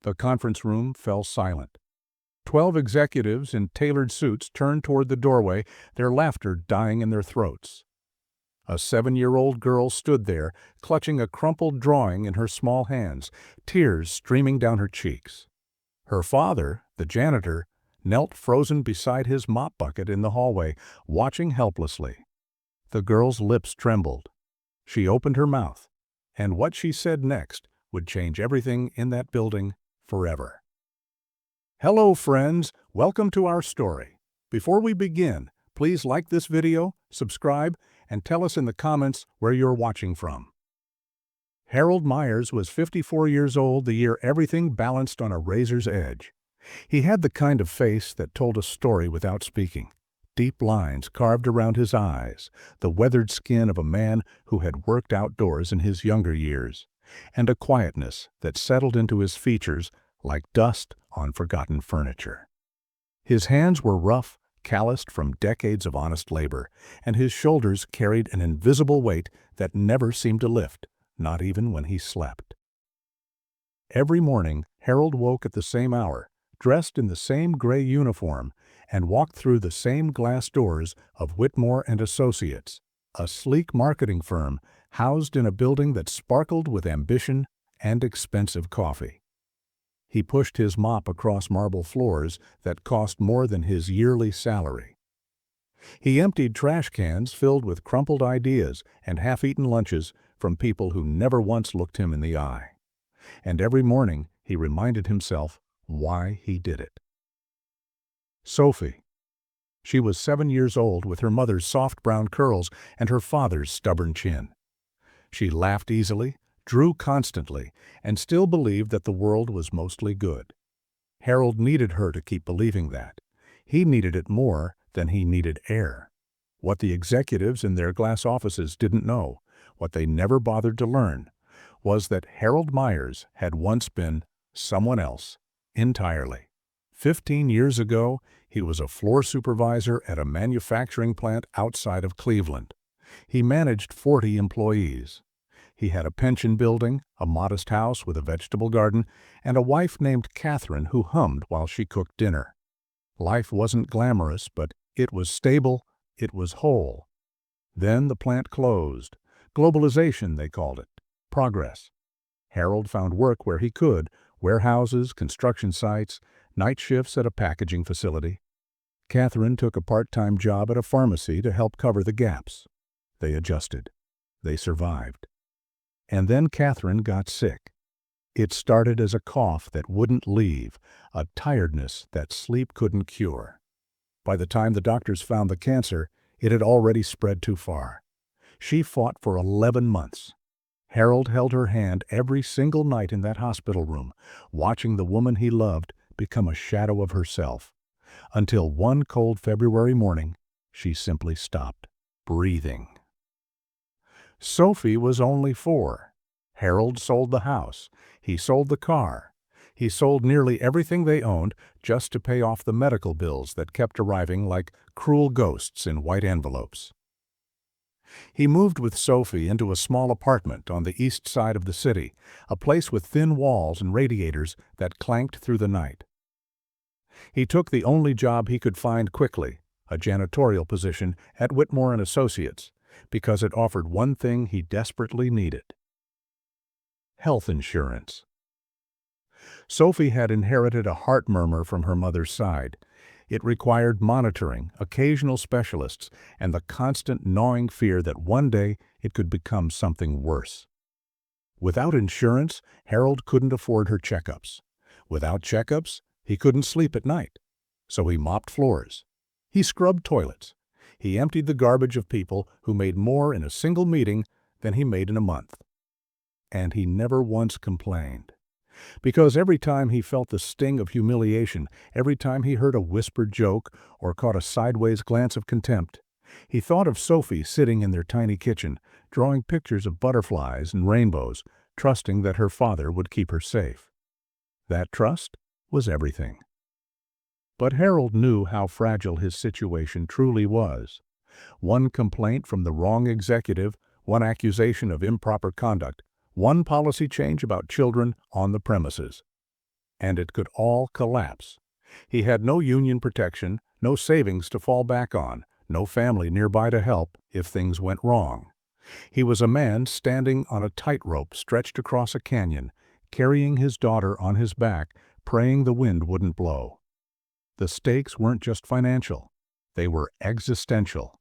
The conference room fell silent. 12 executives in tailored suits turned toward the doorway, their laughter dying in their throats. A 7-year-old girl stood there, clutching a crumpled drawing in her small hands, tears streaming down her cheeks. Her father, the janitor, knelt frozen beside his mop bucket in the hallway, watching helplessly. The girl's lips trembled. She opened her mouth, and what she said next would change everything in that building forever. Hello, friends. Welcome to our story. Before we begin, please like this video, subscribe, and tell us in the comments where you're watching from. Harold Myers was 54 years old the year everything balanced on a razor's edge. He had the kind of face that told a story without speaking. Deep lines carved around his eyes, the weathered skin of a man who had worked outdoors in his younger years, and a quietness that settled into his features like dust on forgotten furniture. His hands were rough, calloused from decades of honest labor, and his shoulders carried an invisible weight that never seemed to lift, not even when he slept. Every morning, Harold woke at the same hour, dressed in the same gray uniform, and walked through the same glass doors of Whitmore and Associates, a sleek marketing firm housed in a building that sparkled with ambition and expensive coffee. He pushed his mop across marble floors that cost more than his yearly salary. He emptied trash cans filled with crumpled ideas and half-eaten lunches from people who never once looked him in the eye. And every morning he reminded himself why he did it. Sophie. She was 7 years old with her mother's soft brown curls and her father's stubborn chin. She laughed easily, drew constantly, and still believed that the world was mostly good. Harold needed her to keep believing that. He needed it more than he needed air. What the executives in their glass offices didn't know, what they never bothered to learn, was that Harold Myers had once been someone else entirely. 15 years ago, he was a floor supervisor at a manufacturing plant outside of Cleveland. He managed 40 employees. He had a pension building, a modest house with a vegetable garden, and a wife named Catherine who hummed while she cooked dinner. Life wasn't glamorous, but it was stable, it was whole. Then the plant closed. Globalization, they called it. Progress. Harold found work where he could, warehouses, construction sites, night shifts at a packaging facility. Catherine took a part-time job at a pharmacy to help cover the gaps. They adjusted. They survived. And then Catherine got sick. It started as a cough that wouldn't leave, a tiredness that sleep couldn't cure. By the time the doctors found the cancer, it had already spread too far. She fought for 11 months. Harold held her hand every single night in that hospital room, watching the woman he loved become a shadow of herself, until one cold February morning, she simply stopped breathing. Sophie was only 4. Harold sold the house. He sold the car. He sold nearly everything they owned just to pay off the medical bills that kept arriving like cruel ghosts in white envelopes. He moved with Sophie into a small apartment on the east side of the city, a place with thin walls and radiators that clanked through the night. He took the only job he could find quickly, a janitorial position at Whitmore and Associates, because it offered one thing he desperately needed: health insurance. Sophie had inherited a heart murmur from her mother's side. It required monitoring, occasional specialists, and the constant gnawing fear that one day it could become something worse. Without insurance, Harold couldn't afford her checkups. Without checkups, he couldn't sleep at night. So he mopped floors. He scrubbed toilets. He emptied the garbage of people who made more in a single meeting than he made in a month. And he never once complained. Because every time he felt the sting of humiliation, every time he heard a whispered joke or caught a sideways glance of contempt, he thought of Sophie sitting in their tiny kitchen, drawing pictures of butterflies and rainbows, trusting that her father would keep her safe. That trust was everything. But Harold knew how fragile his situation truly was. One complaint from the wrong executive, one accusation of improper conduct, one policy change about children on the premises. and it could all collapse. He had no union protection, no savings to fall back on, no family nearby to help if things went wrong. He was a man standing on a tightrope stretched across a canyon, carrying his daughter on his back, praying the wind wouldn't blow. The stakes weren't just financial. They were existential.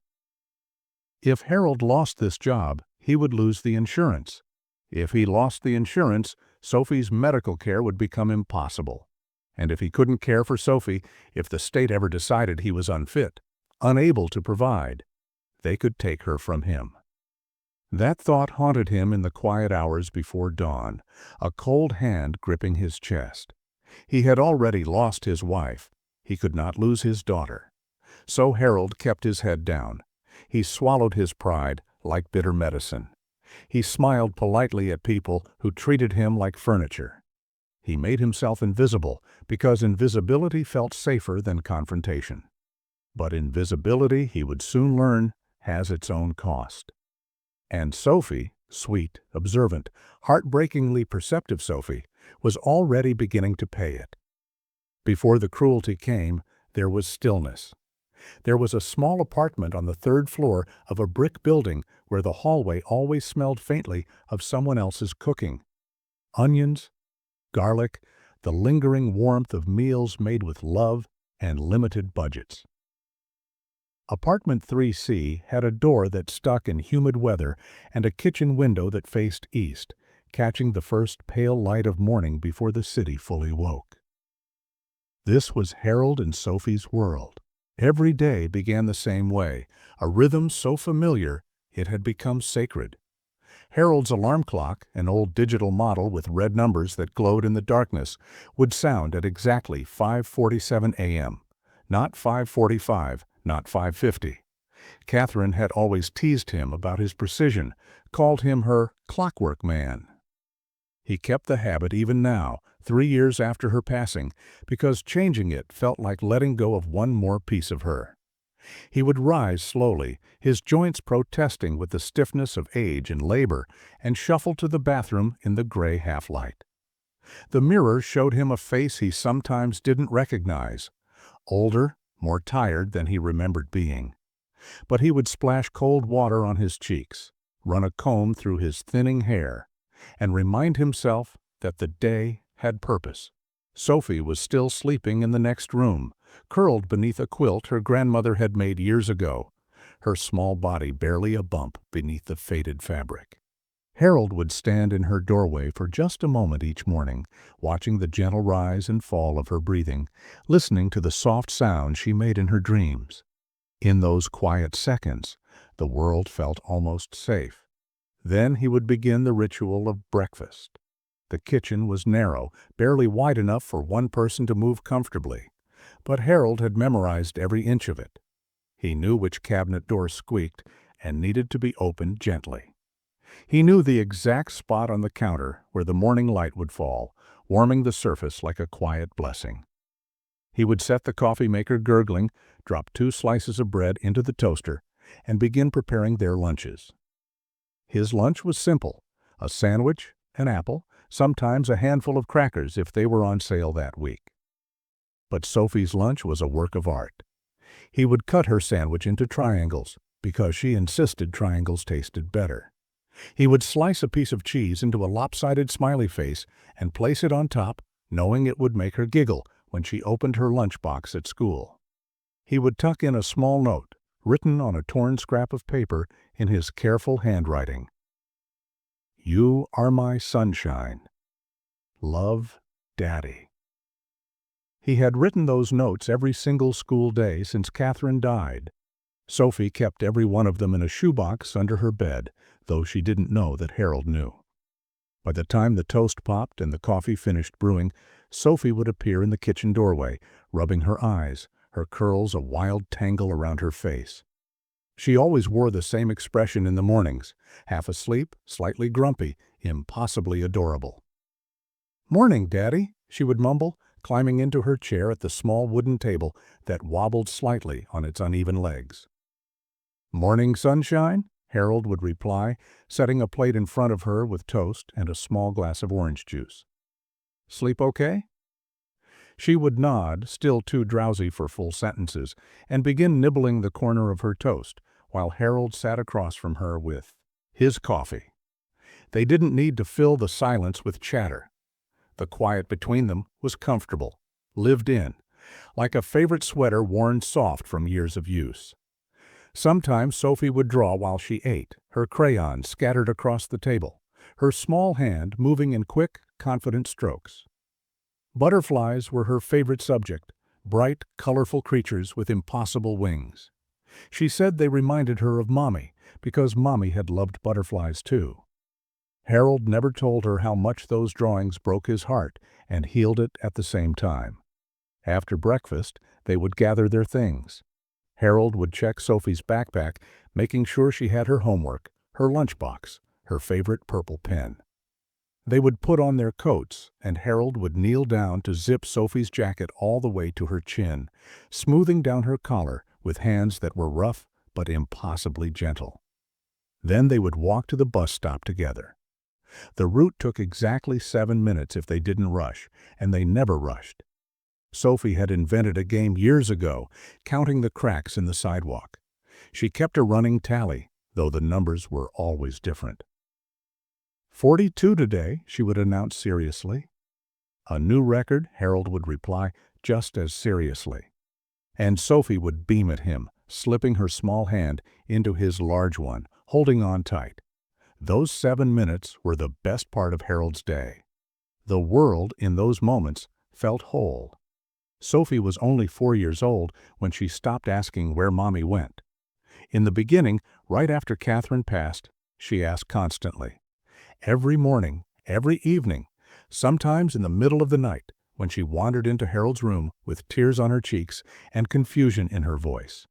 If Harold lost this job, he would lose the insurance. If he lost the insurance, Sophie's medical care would become impossible. And if he couldn't care for Sophie, if the state ever decided he was unfit, unable to provide, they could take her from him. That thought haunted him in the quiet hours before dawn, a cold hand gripping his chest. He had already lost his wife. He could not lose his daughter. So Harold kept his head down. He swallowed his pride like bitter medicine. He smiled politely at people who treated him like furniture. He made himself invisible because invisibility felt safer than confrontation. But invisibility, he would soon learn, has its own cost. And Sophie, sweet, observant, heartbreakingly perceptive Sophie, was already beginning to pay it. Before the cruelty came, there was stillness. There was a small apartment on the third floor of a brick building where the hallway always smelled faintly of someone else's cooking. Onions, garlic, the lingering warmth of meals made with love and limited budgets. Apartment 3C had a door that stuck in humid weather and a kitchen window that faced east, catching the first pale light of morning before the city fully woke. This was Harold and Sophie's world. Every day began the same way, a rhythm so familiar it had become sacred. Harold's alarm clock, an old digital model with red numbers that glowed in the darkness, would sound at exactly 5:47 a.m., not 5:45, not 5:50. Catherine had always teased him about his precision, called him her clockwork man. He kept the habit even now, 3 years after her passing, because changing it felt like letting go of one more piece of her. He would rise slowly, his joints protesting with the stiffness of age and labor, and shuffle to the bathroom in the gray half-light. The mirror showed him a face he sometimes didn't recognize, older, more tired than he remembered being. But he would splash cold water on his cheeks, run a comb through his thinning hair, and remind himself that the day had purpose. Sophie was still sleeping in the next room, curled beneath a quilt her grandmother had made years ago, her small body barely a bump beneath the faded fabric. Harold would stand in her doorway for just a moment each morning, watching the gentle rise and fall of her breathing, listening to the soft sound she made in her dreams. In those quiet seconds, the world felt almost safe. Then he would begin the ritual of breakfast. The kitchen was narrow, barely wide enough for one person to move comfortably, but Harold had memorized every inch of it. He knew which cabinet door squeaked and needed to be opened gently. He knew the exact spot on the counter where the morning light would fall, warming the surface like a quiet blessing. He would set the coffee maker gurgling, drop 2 slices of bread into the toaster, and begin preparing their lunches. His lunch was simple: a sandwich, an apple, sometimes a handful of crackers if they were on sale that week. But Sophie's lunch was a work of art. He would cut her sandwich into triangles, because she insisted triangles tasted better. He would slice a piece of cheese into a lopsided smiley face and place it on top, knowing it would make her giggle when she opened her lunchbox at school. He would tuck in a small note, written on a torn scrap of paper in his careful handwriting. "You are my sunshine. Love, Daddy." He had written those notes every single school day since Catherine died. Sophie kept every one of them in a shoebox under her bed, though she didn't know that Harold knew. By the time the toast popped and the coffee finished brewing, Sophie would appear in the kitchen doorway, rubbing her eyes, her curls a wild tangle around her face. She always wore the same expression in the mornings, half asleep, slightly grumpy, impossibly adorable. "Morning, Daddy," she would mumble, climbing into her chair at the small wooden table that wobbled slightly on its uneven legs. "Morning, sunshine," Harold would reply, setting a plate in front of her with toast and a small glass of orange juice. "Sleep okay?" She would nod, still too drowsy for full sentences, and begin nibbling the corner of her toast, while Harold sat across from her with his coffee. They didn't need to fill the silence with chatter. The quiet between them was comfortable, lived in, like a favorite sweater worn soft from years of use. Sometimes Sophie would draw while she ate, her crayons scattered across the table, her small hand moving in quick, confident strokes. Butterflies were her favorite subject, bright, colorful creatures with impossible wings. She said they reminded her of Mommy, because Mommy had loved butterflies too. Harold never told her how much those drawings broke his heart and healed it at the same time. After breakfast, they would gather their things. Harold would check Sophie's backpack, making sure she had her homework, her lunchbox, her favorite purple pen. They would put on their coats, and Harold would kneel down to zip Sophie's jacket all the way to her chin, smoothing down her collar with hands that were rough but impossibly gentle. Then they would walk to the bus stop together. The route took exactly 7 minutes if they didn't rush, and they never rushed. Sophie had invented a game years ago, counting the cracks in the sidewalk. She kept a running tally, though the numbers were always different. 42 today, she would announce seriously. A new record, Harold would reply, just as seriously. And Sophie would beam at him, slipping her small hand into his large one, holding on tight. Those 7 minutes were the best part of Harold's day. The world, in those moments, felt whole. Sophie was only 4 years old when she stopped asking where Mommy went. In the beginning, right after Catherine passed, she asked constantly. Every morning, every evening, sometimes in the middle of the night, when she wandered into Harold's room with tears on her cheeks and confusion in her voice.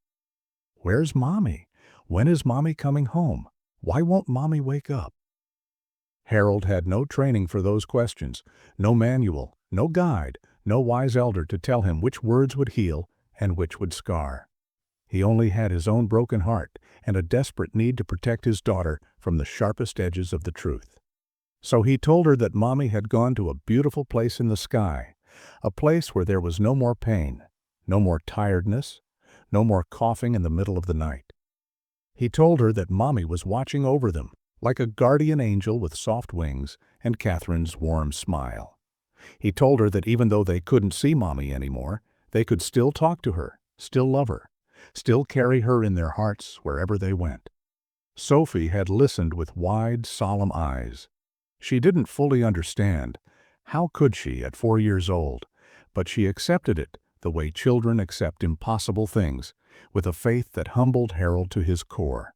"Where's Mommy? When is Mommy coming home? Why won't Mommy wake up?" Harold had no training for those questions, no manual, no guide, no wise elder to tell him which words would heal and which would scar. He only had his own broken heart and a desperate need to protect his daughter from the sharpest edges of the truth. So he told her that Mommy had gone to a beautiful place in the sky, a place where there was no more pain, no more tiredness, no more coughing in the middle of the night. He told her that Mommy was watching over them, like a guardian angel with soft wings and Catherine's warm smile. He told her that even though they couldn't see Mommy anymore, they could still talk to her, still love her, still carry her in their hearts wherever they went. Sophie had listened with wide, solemn eyes. She didn't fully understand. How could she at 4 years old? But she accepted it the way children accept impossible things, with a faith that humbled Harold to his core.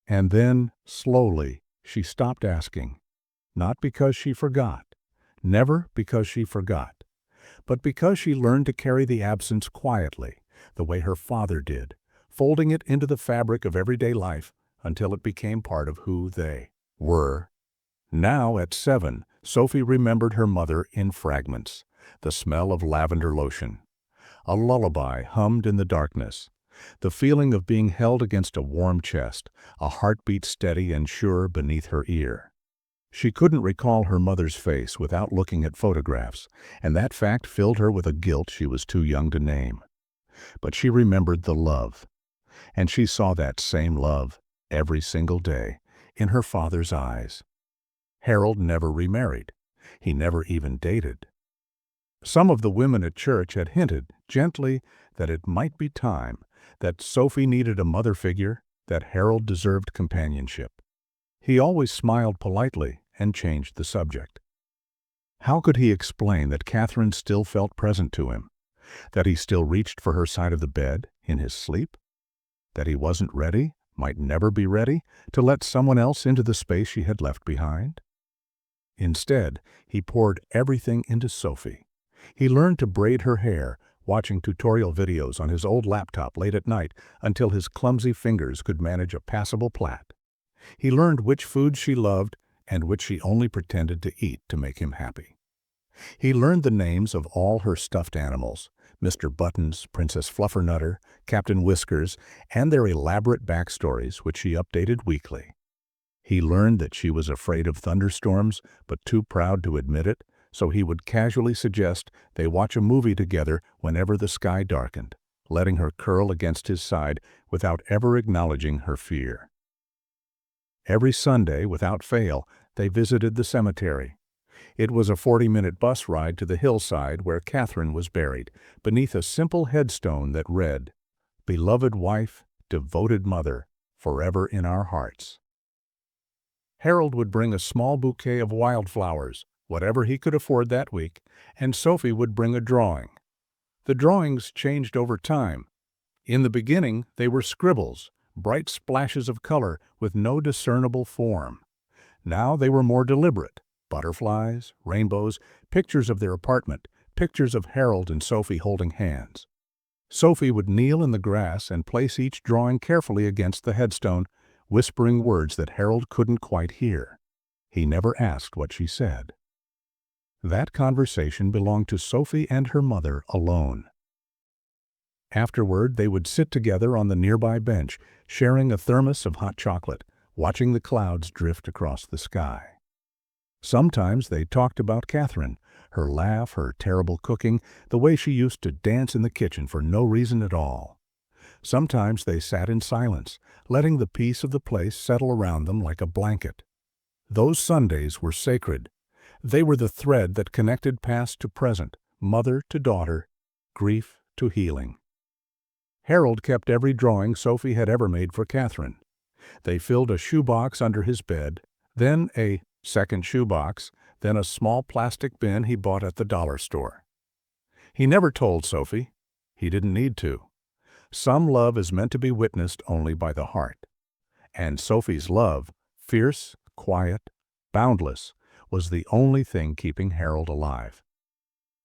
And then, slowly, she stopped asking. Not because she forgot. Never because she forgot. But because she learned to carry the absence quietly, the way her father did, folding it into the fabric of everyday life until it became part of who they were. Now, at 7, Sophie remembered her mother in fragments, the smell of lavender lotion. A lullaby hummed in the darkness, the feeling of being held against a warm chest, a heartbeat steady and sure beneath her ear. She couldn't recall her mother's face without looking at photographs, and that fact filled her with a guilt she was too young to name. But she remembered the love, and she saw that same love, every single day, in her father's eyes. Harold never remarried. He never even dated. Some of the women at church had hinted, gently, that it might be time, that Sophie needed a mother figure, that Harold deserved companionship. He always smiled politely and changed the subject. How could he explain that Catherine still felt present to him, that he still reached for her side of the bed in his sleep, that he wasn't ready, might never be ready, to let someone else into the space she had left behind? Instead, he poured everything into Sophie. He learned to braid her hair, watching tutorial videos on his old laptop late at night until his clumsy fingers could manage a passable plait. He learned which foods she loved and which she only pretended to eat to make him happy. He learned the names of all her stuffed animals, Mr. Buttons, Princess Fluffernutter, Captain Whiskers, and their elaborate backstories, which she updated weekly. He learned that she was afraid of thunderstorms, but too proud to admit it, so he would casually suggest they watch a movie together whenever the sky darkened, letting her curl against his side without ever acknowledging her fear. Every Sunday, without fail, they visited the cemetery. It was a 40-minute bus ride to the hillside where Catherine was buried, beneath a simple headstone that read, "Beloved wife, devoted mother, forever in our hearts." Harold would bring a small bouquet of wildflowers, whatever he could afford that week, and Sophie would bring a drawing. The drawings changed over time. In the beginning, they were scribbles, bright splashes of color with no discernible form. Now they were more deliberate: butterflies, rainbows, pictures of their apartment, pictures of Harold and Sophie holding hands. Sophie would kneel in the grass and place each drawing carefully against the headstone, whispering words that Harold couldn't quite hear. He never asked what she said. That conversation belonged to Sophie and her mother alone. Afterward, they would sit together on the nearby bench, sharing a thermos of hot chocolate, watching the clouds drift across the sky. Sometimes they talked about Catherine, her laugh, her terrible cooking, the way she used to dance in the kitchen for no reason at all. Sometimes they sat in silence, letting the peace of the place settle around them like a blanket. Those Sundays were sacred. They were the thread that connected past to present, mother to daughter, grief to healing. Harold kept every drawing Sophie had ever made for Catherine. They filled a shoebox under his bed, then a second shoebox, then a small plastic bin he bought at the dollar store. He never told Sophie. He didn't need to. Some love is meant to be witnessed only by the heart. And Sophie's love, fierce, quiet, boundless, was the only thing keeping Harold alive.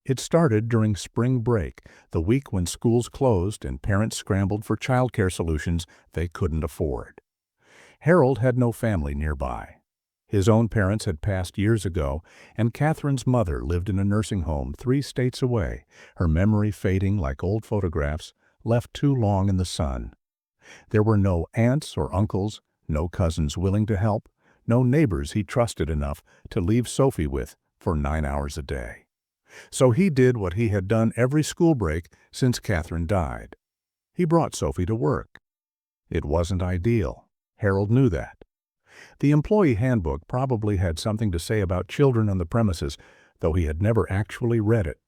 It started during spring break, the week when schools closed and parents scrambled for childcare solutions they couldn't afford. Harold had no family nearby. His own parents had passed years ago, and Catherine's mother lived in a nursing home 3 states away, her memory fading like old photographs left too long in the sun. There were no aunts or uncles, no cousins willing to help, no neighbors he trusted enough to leave Sophie with for 9 hours a day. So he did what he had done every school break since Catherine died. He brought Sophie to work. It wasn't ideal. Harold knew that. The employee handbook probably had something to say about children on the premises, though he had never actually read it.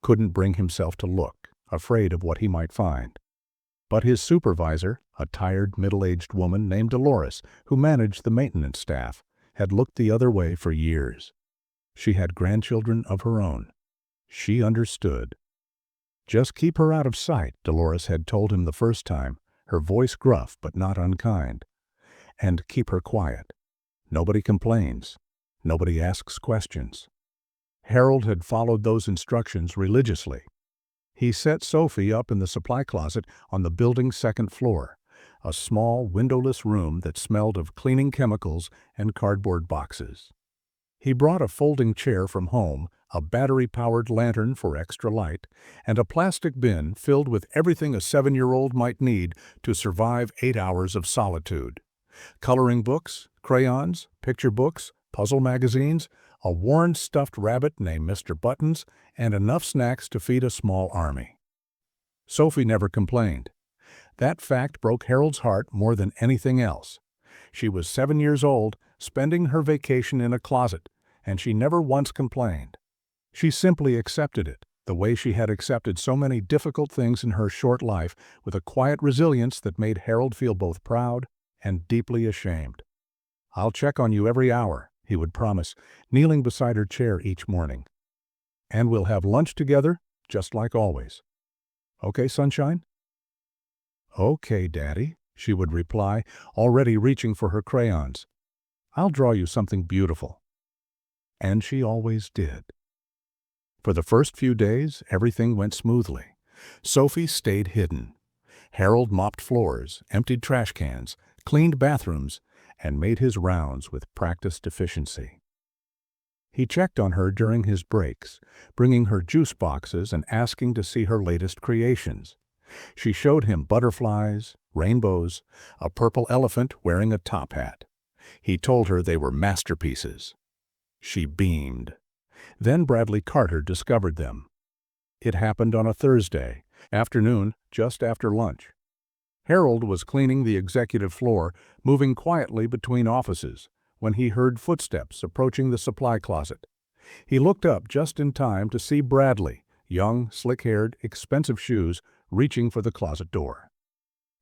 Couldn't bring himself to look, afraid of what he might find. But his supervisor, a tired, middle-aged woman named Dolores, who managed the maintenance staff, had looked the other way for years. She had grandchildren of her own. She understood. "Just keep her out of sight," Dolores had told him the first time, her voice gruff but not unkind. "And keep her quiet. Nobody complains. Nobody asks questions." Harold had followed those instructions religiously. He set Sophie up in the supply closet on the building's second floor, a small, windowless room that smelled of cleaning chemicals and cardboard boxes. He brought a folding chair from home, a battery-powered lantern for extra light, and a plastic bin filled with everything a 7-year-old might need to survive 8 hours of solitude. Coloring books, crayons, picture books, puzzle magazines, a worn stuffed rabbit named Mr. Buttons, and enough snacks to feed a small army. Sophie never complained. That fact broke Harold's heart more than anything else. She was 7 years old, spending her vacation in a closet, and she never once complained. She simply accepted it, the way she had accepted so many difficult things in her short life, with a quiet resilience that made Harold feel both proud and deeply ashamed. "I'll check on you every hour," he would promise, kneeling beside her chair each morning. "And we'll have lunch together, just like always. Okay, sunshine?" "Okay, Daddy," she would reply, already reaching for her crayons. "I'll draw you something beautiful." And she always did. For the first few days, everything went smoothly. Sophie stayed hidden. Harold mopped floors, emptied trash cans, cleaned bathrooms, and made his rounds with practiced efficiency. He checked on her during his breaks, bringing her juice boxes and asking to see her latest creations. She showed him butterflies, rainbows, a purple elephant wearing a top hat. He told her they were masterpieces. She beamed. Then Bradley Carter discovered them. It happened on a Thursday afternoon, just after lunch. Harold was cleaning the executive floor, moving quietly between offices, when he heard footsteps approaching the supply closet. He looked up just in time to see Bradley, young, slick-haired, expensive shoes, reaching for the closet door.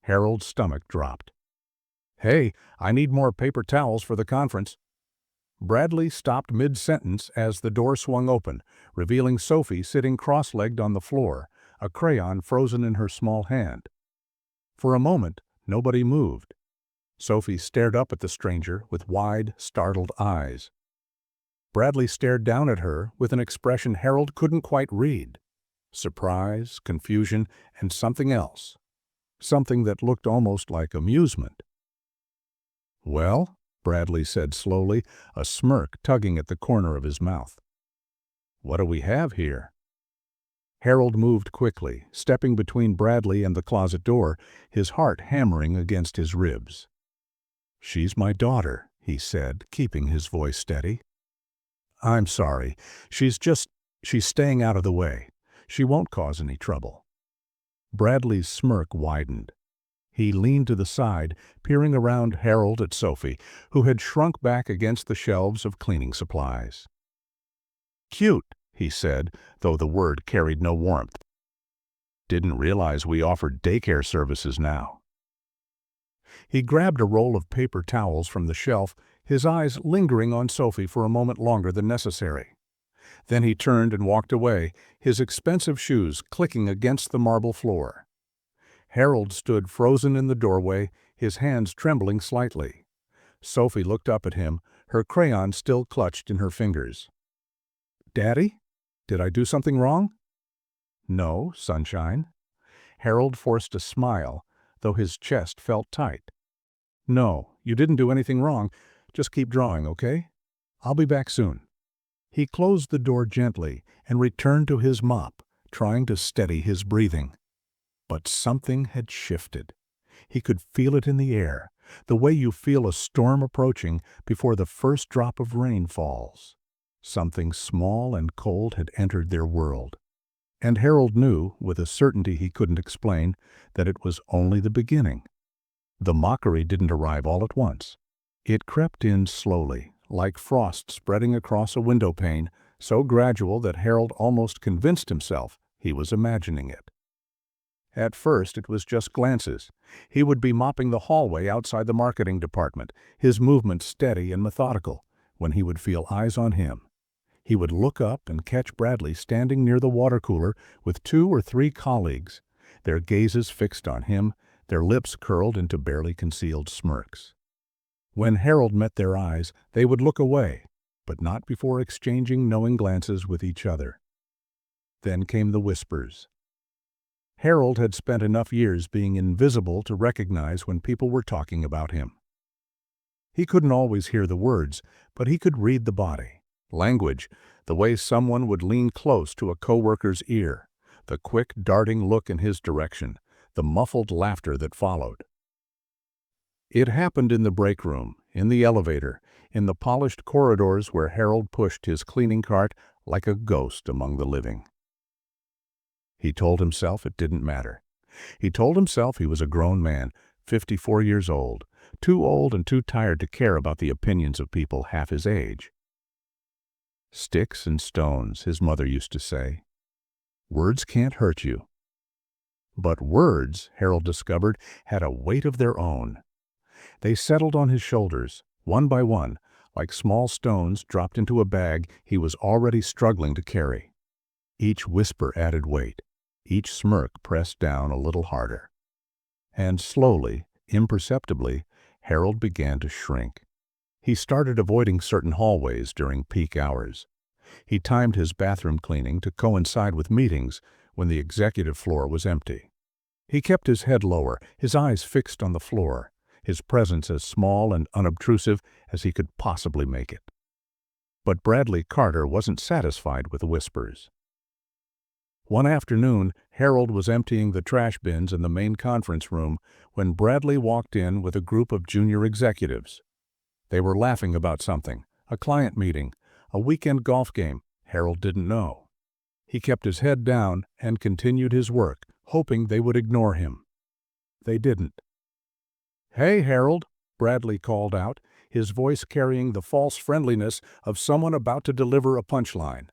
Harold's stomach dropped. "Hey, I need more paper towels for the conference." Bradley stopped mid-sentence as the door swung open, revealing Sophie sitting cross-legged on the floor, a crayon frozen in her small hand. For a moment, nobody moved. Sophie stared up at the stranger with wide, startled eyes. Bradley stared down at her with an expression Harold couldn't quite read. Surprise, confusion, and something else. Something that looked almost like amusement. "Well?" Bradley said slowly, a smirk tugging at the corner of his mouth. "What do we have here?" Harold moved quickly, stepping between Bradley and the closet door, his heart hammering against his ribs. "She's my daughter," he said, keeping his voice steady. "I'm sorry. She's staying out of the way. She won't cause any trouble." Bradley's smirk widened. He leaned to the side, peering around Harold at Sophie, who had shrunk back against the shelves of cleaning supplies. "Cute," he said, though the word carried no warmth. "Didn't realize we offered daycare services now." He grabbed a roll of paper towels from the shelf, his eyes lingering on Sophie for a moment longer than necessary. Then he turned and walked away, his expensive shoes clicking against the marble floor. Harold stood frozen in the doorway, his hands trembling slightly. Sophie looked up at him, her crayon still clutched in her fingers. "Daddy? Did I do something wrong?" "No, sunshine." Harold forced a smile, though his chest felt tight. "No, you didn't do anything wrong. Just keep drawing, okay? I'll be back soon." He closed the door gently and returned to his mop, trying to steady his breathing. But something had shifted. He could feel it in the air, the way you feel a storm approaching before the first drop of rain falls. Something small and cold had entered their world. And Harold knew, with a certainty he couldn't explain, that it was only the beginning. The mockery didn't arrive all at once. It crept in slowly, like frost spreading across a window pane, so gradual that Harold almost convinced himself he was imagining it. At first, it was just glances. He would be mopping the hallway outside the marketing department, his movements steady and methodical, when he would feel eyes on him. He would look up and catch Bradley standing near the water cooler with 2 or 3 colleagues, their gazes fixed on him, their lips curled into barely concealed smirks. When Harold met their eyes, they would look away, but not before exchanging knowing glances with each other. Then came the whispers. Harold had spent enough years being invisible to recognize when people were talking about him. He couldn't always hear the words, but he could read the body. Language, the way someone would lean close to a coworker's ear, the quick, darting look in his direction, the muffled laughter that followed. It happened in the break room, in the elevator, in the polished corridors where Harold pushed his cleaning cart like a ghost among the living. He told himself it didn't matter. He told himself he was a grown man, 54 years old, too old and too tired to care about the opinions of people half his age. "Sticks and stones," his mother used to say. "Words can't hurt you." But words, Harold discovered, had a weight of their own. They settled on his shoulders, one by one, like small stones dropped into a bag he was already struggling to carry. Each whisper added weight. Each smirk pressed down a little harder. And slowly, imperceptibly, Harold began to shrink. He started avoiding certain hallways during peak hours. He timed his bathroom cleaning to coincide with meetings when the executive floor was empty. He kept his head lower, his eyes fixed on the floor, his presence as small and unobtrusive as he could possibly make it. But Bradley Carter wasn't satisfied with the whispers. One afternoon, Harold was emptying the trash bins in the main conference room when Bradley walked in with a group of junior executives. They were laughing about something, a client meeting, a weekend golf game, Harold didn't know. He kept his head down and continued his work, hoping they would ignore him. They didn't. "Hey, Harold," Bradley called out, his voice carrying the false friendliness of someone about to deliver a punchline.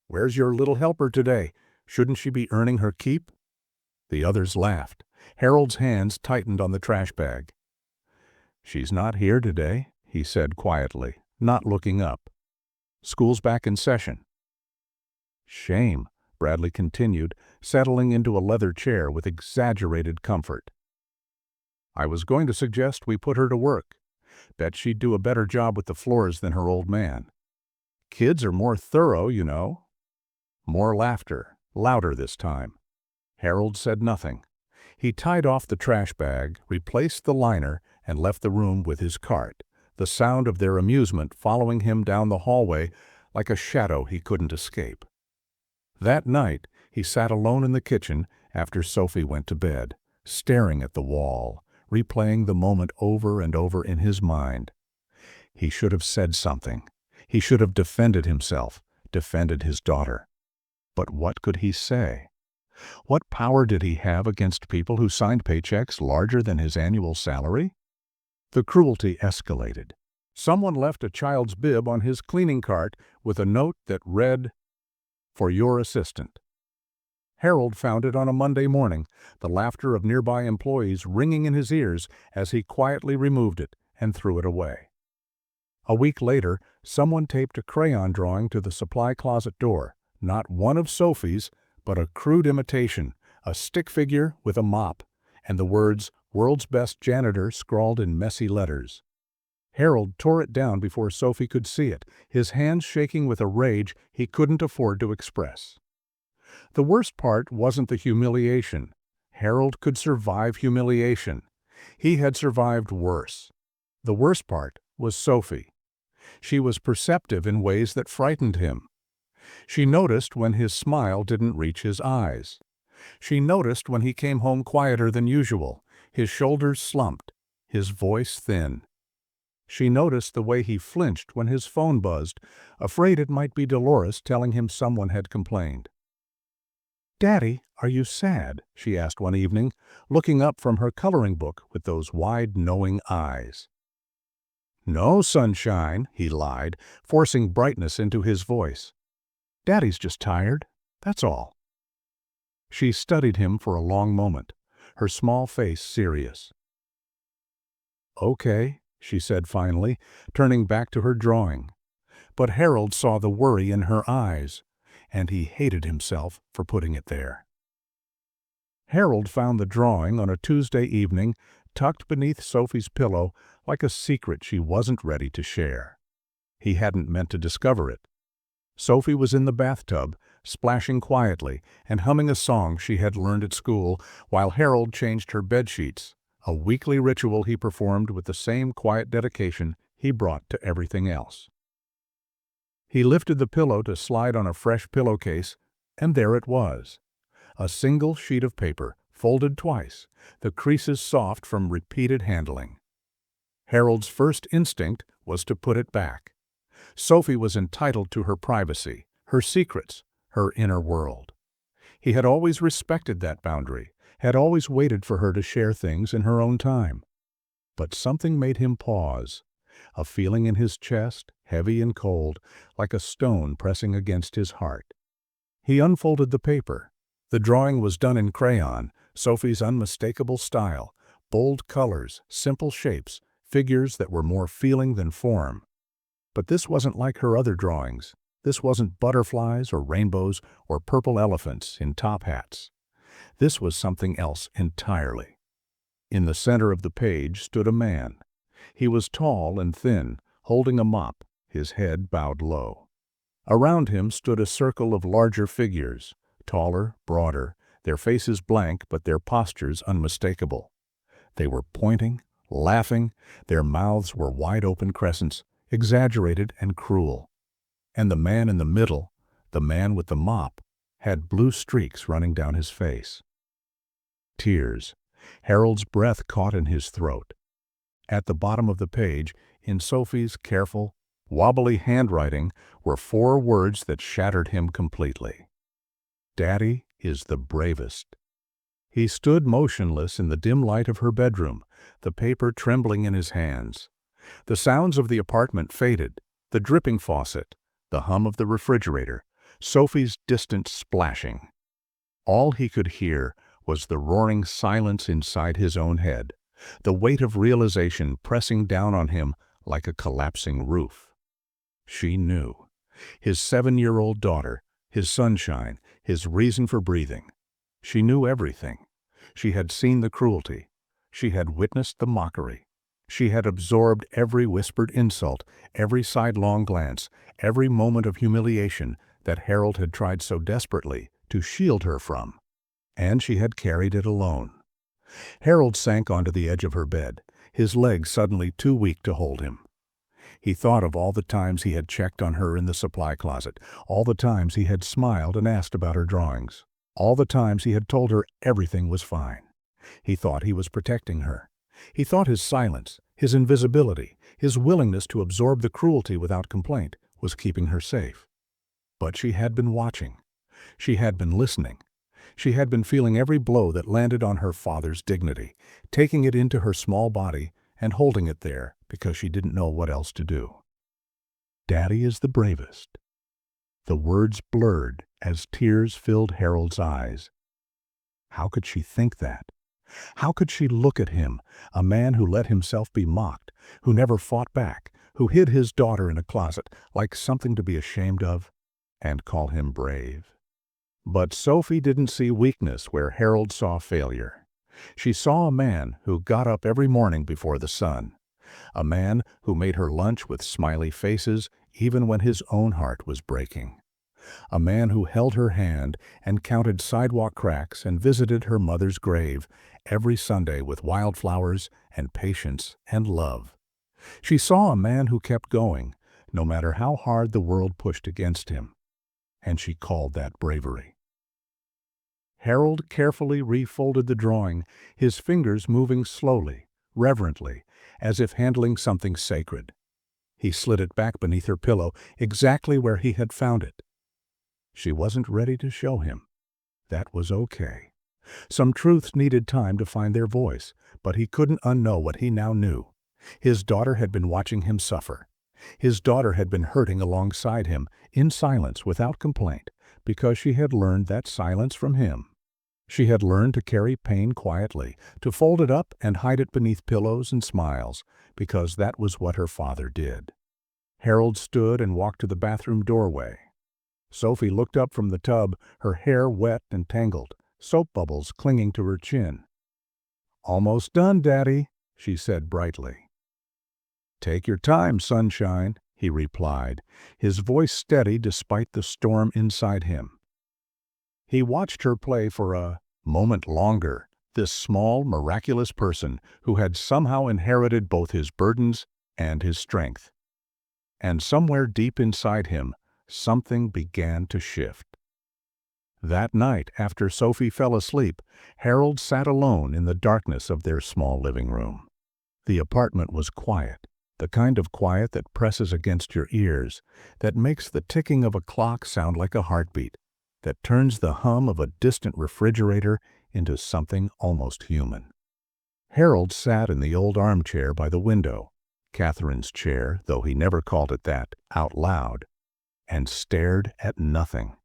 "Where's your little helper today? Shouldn't she be earning her keep?" The others laughed. Harold's hands tightened on the trash bag. "She's not here today," he said quietly, not looking up. "School's back in session." "Shame," Bradley continued, settling into a leather chair with exaggerated comfort. "I was going to suggest we put her to work. Bet she'd do a better job with the floors than her old man. Kids are more thorough, you know." More laughter, louder this time. Harold said nothing. He tied off the trash bag, replaced the liner, and left the room with his cart, the sound of their amusement following him down the hallway like a shadow he couldn't escape. That night, he sat alone in the kitchen after Sophie went to bed, staring at the wall, replaying the moment over and over in his mind. He should have said something. He should have defended himself, defended his daughter. But what could he say? What power did he have against people who signed paychecks larger than his annual salary? The cruelty escalated. Someone left a child's bib on his cleaning cart with a note that read, "For your assistant." Harold found it on a Monday morning, the laughter of nearby employees ringing in his ears as he quietly removed it and threw it away. A week later, someone taped a crayon drawing to the supply closet door, not one of Sophie's, but a crude imitation, a stick figure with a mop, and the words, "World's Best Janitor," scrawled in messy letters. Harold tore it down before Sophie could see it, his hands shaking with a rage he couldn't afford to express. The worst part wasn't the humiliation. Harold could survive humiliation. He had survived worse. The worst part was Sophie. She was perceptive in ways that frightened him. She noticed when his smile didn't reach his eyes. She noticed when he came home quieter than usual, his shoulders slumped, his voice thin. She noticed the way he flinched when his phone buzzed, afraid it might be Dolores telling him someone had complained. "Daddy, are you sad?" she asked one evening, looking up from her coloring book with those wide, knowing eyes. "No, sunshine," he lied, forcing brightness into his voice. "Daddy's just tired, that's all." She studied him for a long moment, her small face serious. "Okay," she said finally, turning back to her drawing. But Harold saw the worry in her eyes, and he hated himself for putting it there. Harold found the drawing on a Tuesday evening, tucked beneath Sophie's pillow like a secret she wasn't ready to share. He hadn't meant to discover it. Sophie was in the bathtub, splashing quietly and humming a song she had learned at school while Harold changed her bedsheets, a weekly ritual he performed with the same quiet dedication he brought to everything else. He lifted the pillow to slide on a fresh pillowcase, and there it was. A single sheet of paper, folded twice, the creases soft from repeated handling. Harold's first instinct was to put it back. Sophie was entitled to her privacy, her secrets, her inner world. He had always respected that boundary, had always waited for her to share things in her own time. But something made him pause, a feeling in his chest, heavy and cold, like a stone pressing against his heart. He unfolded the paper. The drawing was done in crayon, Sophie's unmistakable style, bold colors, simple shapes, figures that were more feeling than form. But this wasn't like her other drawings. This wasn't butterflies or rainbows or purple elephants in top hats. This was something else entirely. In the center of the page stood a man. He was tall and thin, holding a mop, his head bowed low. Around him stood a circle of larger figures, taller, broader, their faces blank but their postures unmistakable. They were pointing, laughing, their mouths were wide-open crescents, exaggerated and cruel. And the man in the middle, the man with the mop, had blue streaks running down his face. Tears. Harold's breath caught in his throat. At the bottom of the page, in Sophie's careful, wobbly handwriting were 4 words that shattered him completely. "Daddy is the bravest." He stood motionless in the dim light of her bedroom, the paper trembling in his hands. The sounds of the apartment faded, the dripping faucet, the hum of the refrigerator, Sophie's distant splashing. All he could hear was the roaring silence inside his own head, the weight of realization pressing down on him like a collapsing roof. She knew. His 7-year-old daughter, his sunshine, his reason for breathing. She knew everything. She had seen the cruelty. She had witnessed the mockery. She had absorbed every whispered insult, every sidelong glance, every moment of humiliation that Harold had tried so desperately to shield her from. And she had carried it alone. Harold sank onto the edge of her bed, his legs suddenly too weak to hold him. He thought of all the times he had checked on her in the supply closet, all the times he had smiled and asked about her drawings, all the times he had told her everything was fine. He thought he was protecting her. He thought his silence, his invisibility, his willingness to absorb the cruelty without complaint was keeping her safe. But she had been watching. She had been listening. She had been feeling every blow that landed on her father's dignity, taking it into her small body and holding it there because she didn't know what else to do. "Daddy is the bravest." The words blurred as tears filled Harold's eyes. How could she think that? How could she look at him, a man who let himself be mocked, who never fought back, who hid his daughter in a closet like something to be ashamed of, and call him brave? But Sophie didn't see weakness where Harold saw failure. She saw a man who got up every morning before the sun, a man who made her lunch with smiley faces even when his own heart was breaking, a man who held her hand and counted sidewalk cracks and visited her mother's grave every Sunday with wildflowers and patience and love. She saw a man who kept going, no matter how hard the world pushed against him, and she called that bravery. Harold carefully refolded the drawing, his fingers moving slowly, reverently, as if handling something sacred. He slid it back beneath her pillow, exactly where he had found it. She wasn't ready to show him. That was okay. Some truths needed time to find their voice, but he couldn't unknow what he now knew. His daughter had been watching him suffer. His daughter had been hurting alongside him, in silence, without complaint, because she had learned that silence from him. She had learned to carry pain quietly, to fold it up and hide it beneath pillows and smiles, because that was what her father did. Harold stood and walked to the bathroom doorway. Sophie looked up from the tub, her hair wet and tangled, soap bubbles clinging to her chin. "Almost done, Daddy," she said brightly. "Take your time, sunshine," he replied, his voice steady despite the storm inside him. He watched her play for a moment longer, this small, miraculous person who had somehow inherited both his burdens and his strength. And somewhere deep inside him, something began to shift. That night, after Sophie fell asleep, Harold sat alone in the darkness of their small living room. The apartment was quiet, the kind of quiet that presses against your ears, that makes the ticking of a clock sound like a heartbeat, that turns the hum of a distant refrigerator into something almost human. Harold sat in the old armchair by the window, Catherine's chair, though he never called it that, out loud, and stared at nothing.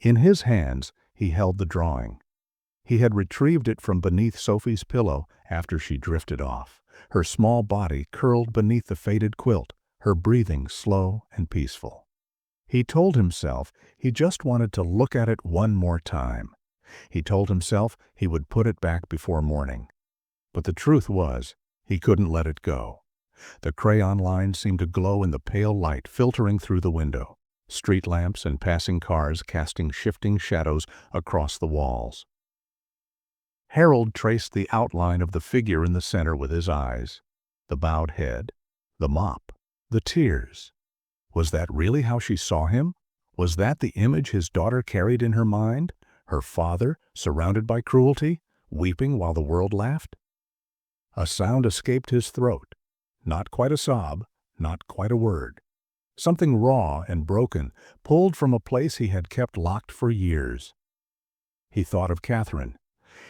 In his hands he held the drawing. He had retrieved it from beneath Sophie's pillow after she drifted off, her small body curled beneath the faded quilt, her breathing slow and peaceful. He told himself he just wanted to look at it one more time. He told himself he would put it back before morning. But the truth was, he couldn't let it go. The crayon lines seemed to glow in the pale light filtering through the window, street lamps and passing cars casting shifting shadows across the walls. Harold traced the outline of the figure in the center with his eyes, the bowed head, the mop, the tears. Was that really how she saw him? Was that the image his daughter carried in her mind? Her father, surrounded by cruelty, weeping while the world laughed? A sound escaped his throat. Not quite a sob, not quite a word. something raw and broken, pulled from a place he had kept locked for years. He thought of Catherine.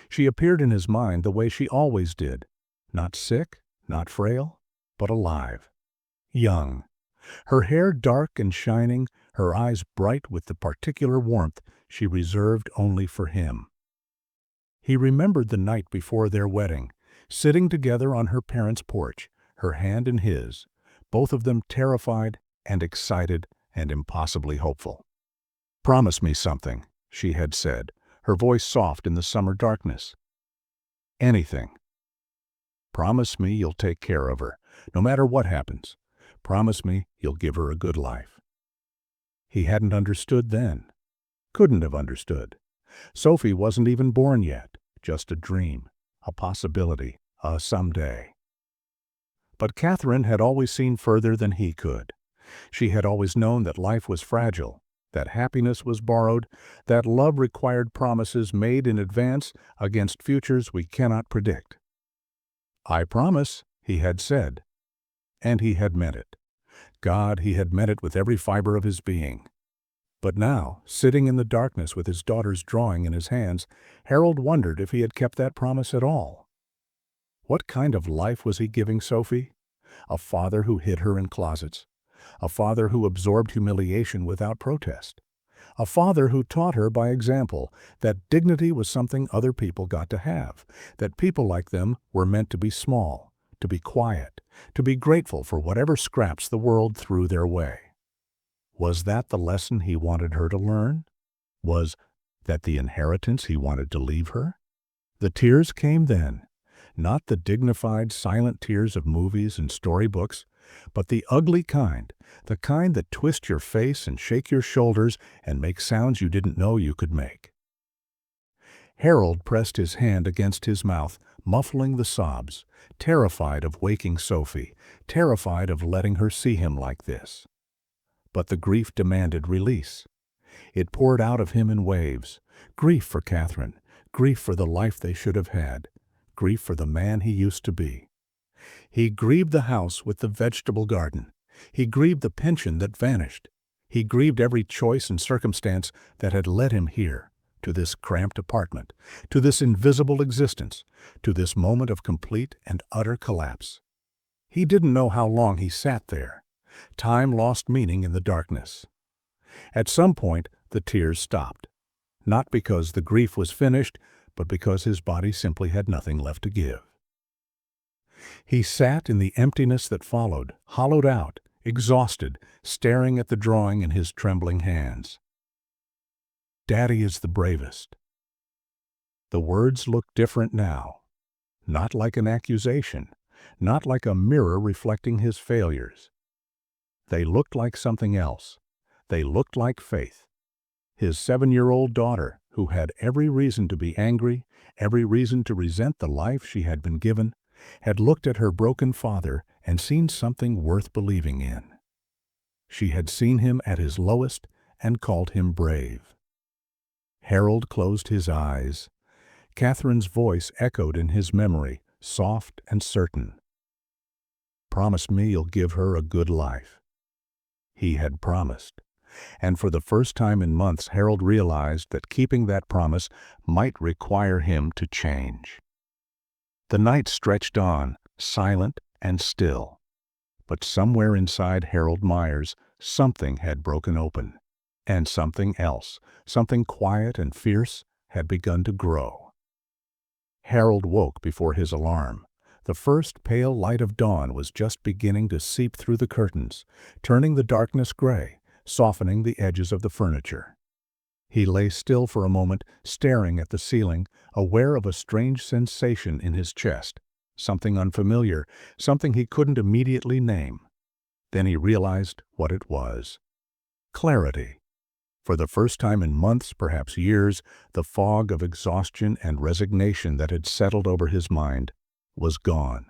She appeared in his mind the way she always did, not sick, not frail, but alive, young. Her hair dark and shining, her eyes bright with the particular warmth she reserved only for him. He remembered the night before their wedding, sitting together on her parents' porch, her hand in his, both of them terrified and excited and impossibly hopeful. "Promise me something," she had said, her voice soft in the summer darkness. "Anything. Promise me you'll take care of her, no matter what happens. Promise me you'll give her a good life." He hadn't understood then. Couldn't have understood. Sophie wasn't even born yet, just a dream, a possibility, a someday. But Catherine had always seen further than he could. She had always known that life was fragile, that happiness was borrowed, that love required promises made in advance against futures we cannot predict. "I promise," he had said. And he had meant it. God, he had meant it with every fiber of his being. But now, sitting in the darkness with his daughter's drawing in his hands, Harold wondered if he had kept that promise at all. What kind of life was he giving Sophie? A father who hid her in closets. A father who absorbed humiliation without protest. A father who taught her by example that dignity was something other people got to have, that people like them were meant to be small, to be quiet, to be grateful for whatever scraps the world threw their way. Was that the lesson he wanted her to learn? Was that the inheritance he wanted to leave her? The tears came then, not the dignified, silent tears of movies and storybooks, but the ugly kind, the kind that twist your face and shake your shoulders and make sounds you didn't know you could make. Harold pressed his hand against his mouth, muffling the sobs, terrified of waking Sophie, terrified of letting her see him like this. But the grief demanded release. It poured out of him in waves, grief for Catherine, grief for the life they should have had, grief for the man he used to be. He grieved the house with the vegetable garden. He grieved the pension that vanished. He grieved every choice and circumstance that had led him here, to this cramped apartment, to this invisible existence, to this moment of complete and utter collapse. He didn't know how long he sat there. Time lost meaning in the darkness. At some point, the tears stopped. Not because the grief was finished, but because his body simply had nothing left to give. He sat in the emptiness that followed, hollowed out, exhausted, staring at the drawing in his trembling hands. "Daddy is the bravest." The words looked different now. Not like an accusation, not like a mirror reflecting his failures. They looked like something else. They looked like faith. His 7-year-old daughter, who had every reason to be angry, every reason to resent the life she had been given, had looked at her broken father and seen something worth believing in. She had seen him at his lowest and called him brave. Harold closed his eyes. Catherine's voice echoed in his memory, soft and certain. "Promise me you'll give her a good life." He had promised. And for the first time in months, Harold realized that keeping that promise might require him to change. The night stretched on, silent and still. But somewhere inside Harold Myers, something had broken open. And something else, something quiet and fierce, had begun to grow. Harold woke before his alarm. The first pale light of dawn was just beginning to seep through the curtains, turning the darkness gray, softening the edges of the furniture. He lay still for a moment, staring at the ceiling, aware of a strange sensation in his chest, something unfamiliar, something he couldn't immediately name. Then he realized what it was. Clarity. For the first time in months, perhaps years, the fog of exhaustion and resignation that had settled over his mind was gone.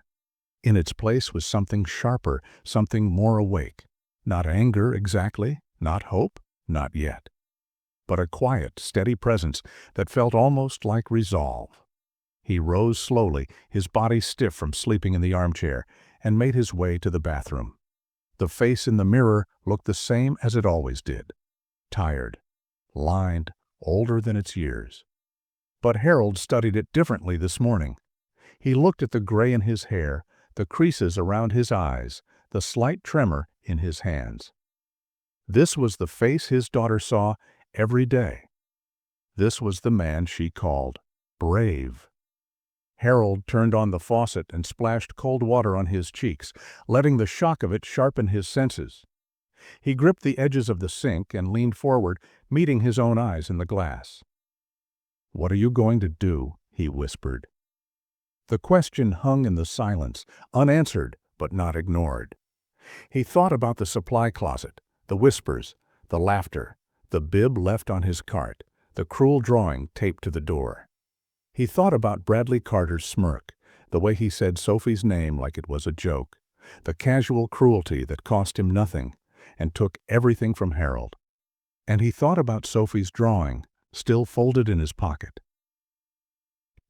In its place was something sharper, something more awake. Not anger exactly, not hope, not yet. But a quiet, steady presence that felt almost like resolve. He rose slowly, his body stiff from sleeping in the armchair, and made his way to the bathroom. The face in the mirror looked the same as it always did. Tired, lined, older than its years. But Harold studied it differently this morning. He looked at the gray in his hair, the creases around his eyes, the slight tremor in his hands. This was the face his daughter saw every day. This was the man she called brave. Harold turned on the faucet and splashed cold water on his cheeks, letting the shock of it sharpen his senses. He gripped the edges of the sink and leaned forward, meeting his own eyes in the glass. "What are you going to do?" he whispered. The question hung in the silence, unanswered but not ignored. He thought about the supply closet, the whispers, the laughter, the bib left on his cart, the cruel drawing taped to the door. He thought about Bradley Carter's smirk, the way he said Sophie's name like it was a joke, the casual cruelty that cost him nothing and took everything from Harold. And he thought about Sophie's drawing, still folded in his pocket.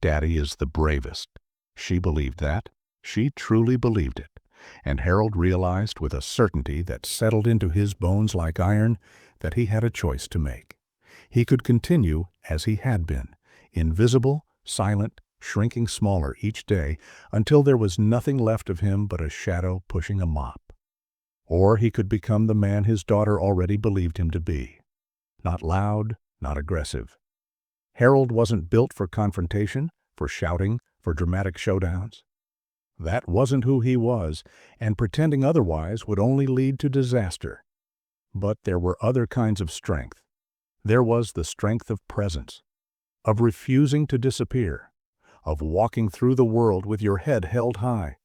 Daddy is the bravest. She believed that. She truly believed it. And Harold realized with a certainty that settled into his bones like iron that he had a choice to make. He could continue as he had been, invisible, silent, shrinking smaller each day until there was nothing left of him but a shadow pushing a mop. Or he could become the man his daughter already believed him to be. Not loud, not aggressive. Harold wasn't built for confrontation, for shouting, for dramatic showdowns. That wasn't who he was, and pretending otherwise would only lead to disaster. But there were other kinds of strength. There was the strength of presence, of refusing to disappear, of walking through the world with your head held high,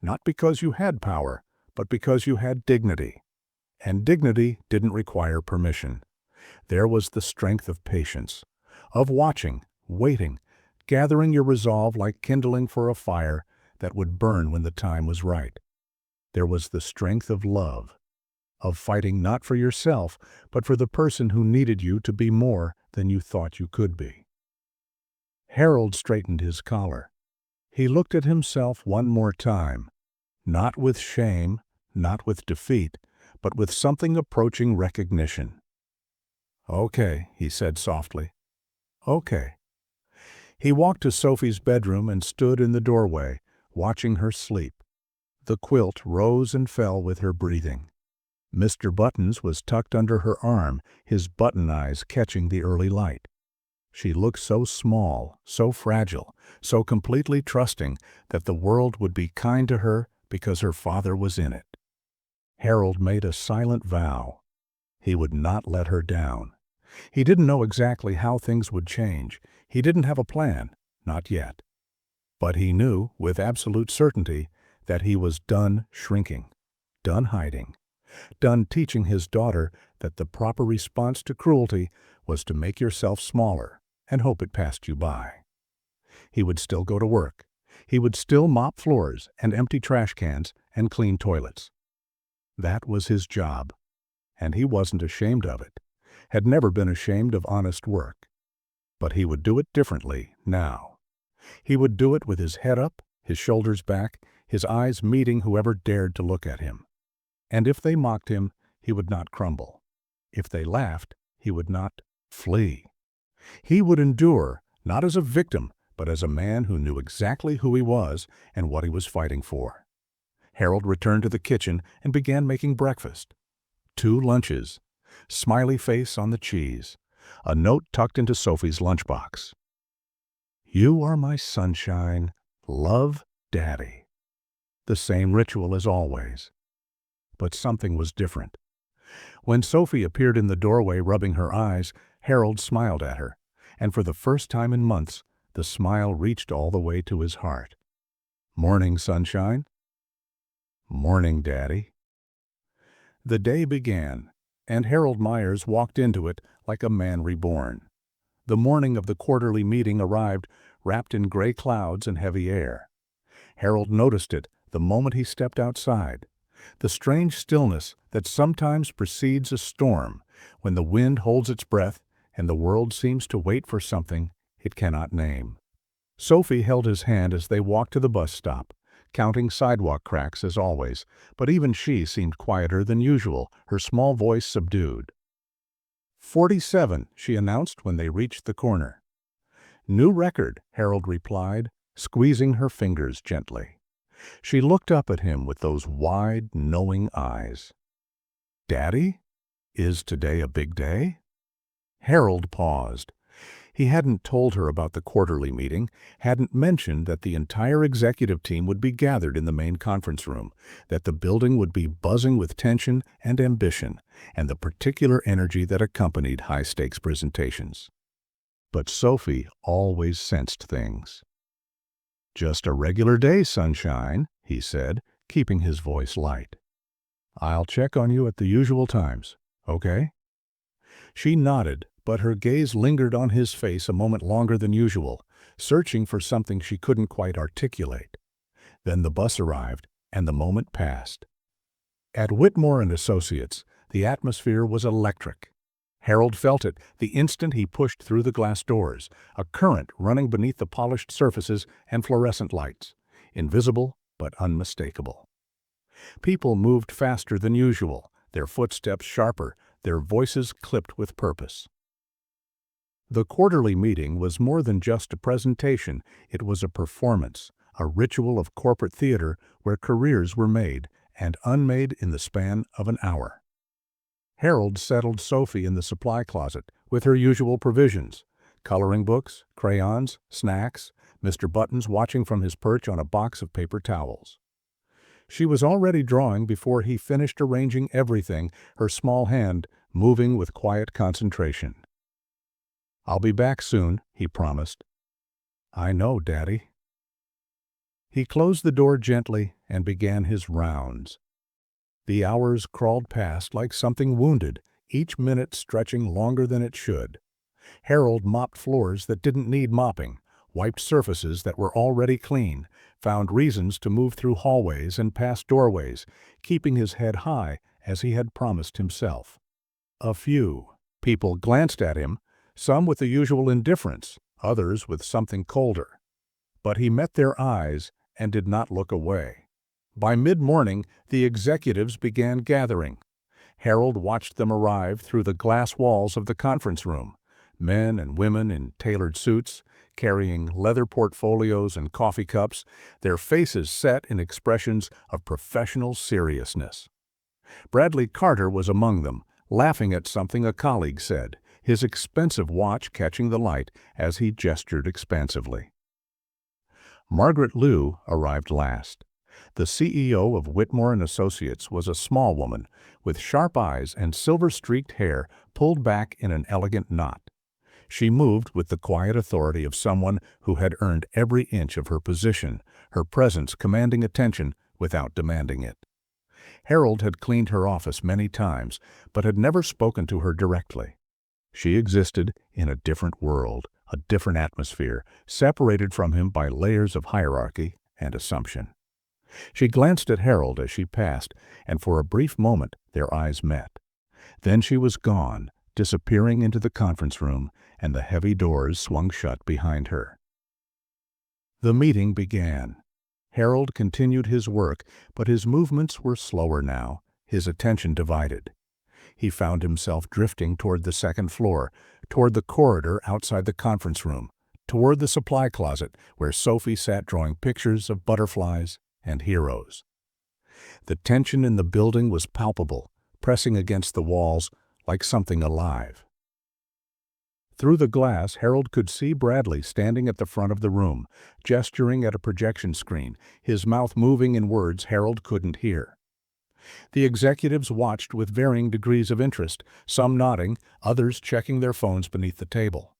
not because you had power, but because you had dignity. And dignity didn't require permission. There was the strength of patience, of watching, waiting, gathering your resolve like kindling for a fire that would burn when the time was right. There was the strength of love, of fighting not for yourself, but for the person who needed you to be more than you thought you could be. Harold straightened his collar. He looked at himself one more time, not with shame, not with defeat, but with something approaching recognition. "Okay," he said softly. "Okay." He walked to Sophie's bedroom and stood in the doorway, watching her sleep. The quilt rose and fell with her breathing. Mr. Buttons was tucked under her arm, his button eyes catching the early light. She looked so small, so fragile, so completely trusting that the world would be kind to her because her father was in it. Harold made a silent vow. He would not let her down. He didn't know exactly how things would change. He didn't have a plan, not yet. But he knew, with absolute certainty, that he was done shrinking, done hiding, done teaching his daughter that the proper response to cruelty was to make yourself smaller and hope it passed you by. He would still go to work. He would still mop floors and empty trash cans and clean toilets. That was his job, and he wasn't ashamed of it, had never been ashamed of honest work. But he would do it differently now. He would do it with his head up, his shoulders back, his eyes meeting whoever dared to look at him. And if they mocked him, he would not crumble. If they laughed, he would not flee. He would endure, not as a victim, but as a man who knew exactly who he was and what he was fighting for. Harold returned to the kitchen and began making breakfast. 2 lunches, smiley face on the cheese, a note tucked into Sophie's lunchbox. "You are my sunshine. Love, Daddy." The same ritual as always. But something was different. When Sophie appeared in the doorway rubbing her eyes, Harold smiled at her, and for the first time in months, the smile reached all the way to his heart. "Morning, sunshine." "Morning, Daddy." The day began, and Harold Myers walked into it like a man reborn. The morning of the quarterly meeting arrived, wrapped in gray clouds and heavy air. Harold noticed it the moment he stepped outside, the strange stillness that sometimes precedes a storm, when the wind holds its breath and the world seems to wait for something it cannot name. Sophie held his hand as they walked to the bus stop, counting sidewalk cracks as always, but even she seemed quieter than usual, her small voice subdued. 47, she announced when they reached the corner. New record, Harold replied, squeezing her fingers gently. She looked up at him with those wide, knowing eyes. Daddy? Is today a big day? Harold paused. He hadn't told her about the quarterly meeting, hadn't mentioned that the entire executive team would be gathered in the main conference room, that the building would be buzzing with tension and ambition, and the particular energy that accompanied high-stakes presentations. But Sophie always sensed things. Just a regular day, sunshine, he said, keeping his voice light. I'll check on you at the usual times, okay? She nodded, but her gaze lingered on his face a moment longer than usual, searching for something she couldn't quite articulate. Then the bus arrived, and the moment passed. At Whitmore and Associates, the atmosphere was electric. Harold felt it the instant he pushed through the glass doors, a current running beneath the polished surfaces and fluorescent lights, invisible but unmistakable. People moved faster than usual, their footsteps sharper, their voices clipped with purpose. The quarterly meeting was more than just a presentation, it was a performance, a ritual of corporate theater where careers were made and unmade in the span of an hour. Harold settled Sophie in the supply closet with her usual provisions: coloring books, crayons, snacks, Mr. Buttons watching from his perch on a box of paper towels. She was already drawing before he finished arranging everything, her small hand moving with quiet concentration. I'll be back soon, he promised. I know, Daddy. He closed the door gently and began his rounds. The hours crawled past like something wounded, each minute stretching longer than it should. Harold mopped floors that didn't need mopping, wiped surfaces that were already clean, found reasons to move through hallways and past doorways, keeping his head high as he had promised himself. A few people glanced at him, some with the usual indifference, others with something colder. But he met their eyes and did not look away. By mid-morning, the executives began gathering. Harold watched them arrive through the glass walls of the conference room, men and women in tailored suits, carrying leather portfolios and coffee cups, their faces set in expressions of professional seriousness. Bradley Carter was among them, laughing at something a colleague said, his expensive watch catching the light as he gestured expansively. Margaret Liu arrived last. The CEO of Whitmore and Associates was a small woman with sharp eyes and silver-streaked hair pulled back in an elegant knot. She moved with the quiet authority of someone who had earned every inch of her position, her presence commanding attention without demanding it. Harold had cleaned her office many times, but had never spoken to her directly. She existed in a different world, a different atmosphere, separated from him by layers of hierarchy and assumption. She glanced at Harold as she passed, and for a brief moment their eyes met. Then she was gone, disappearing into the conference room, and the heavy doors swung shut behind her. The meeting began. Harold continued his work, but his movements were slower now, his attention divided. He found himself drifting toward the second floor, toward the corridor outside the conference room, toward the supply closet where Sophie sat drawing pictures of butterflies and heroes. The tension in the building was palpable, pressing against the walls like something alive. Through the glass, Harold could see Bradley standing at the front of the room, gesturing at a projection screen, his mouth moving in words Harold couldn't hear. The executives watched with varying degrees of interest, some nodding, others checking their phones beneath the table.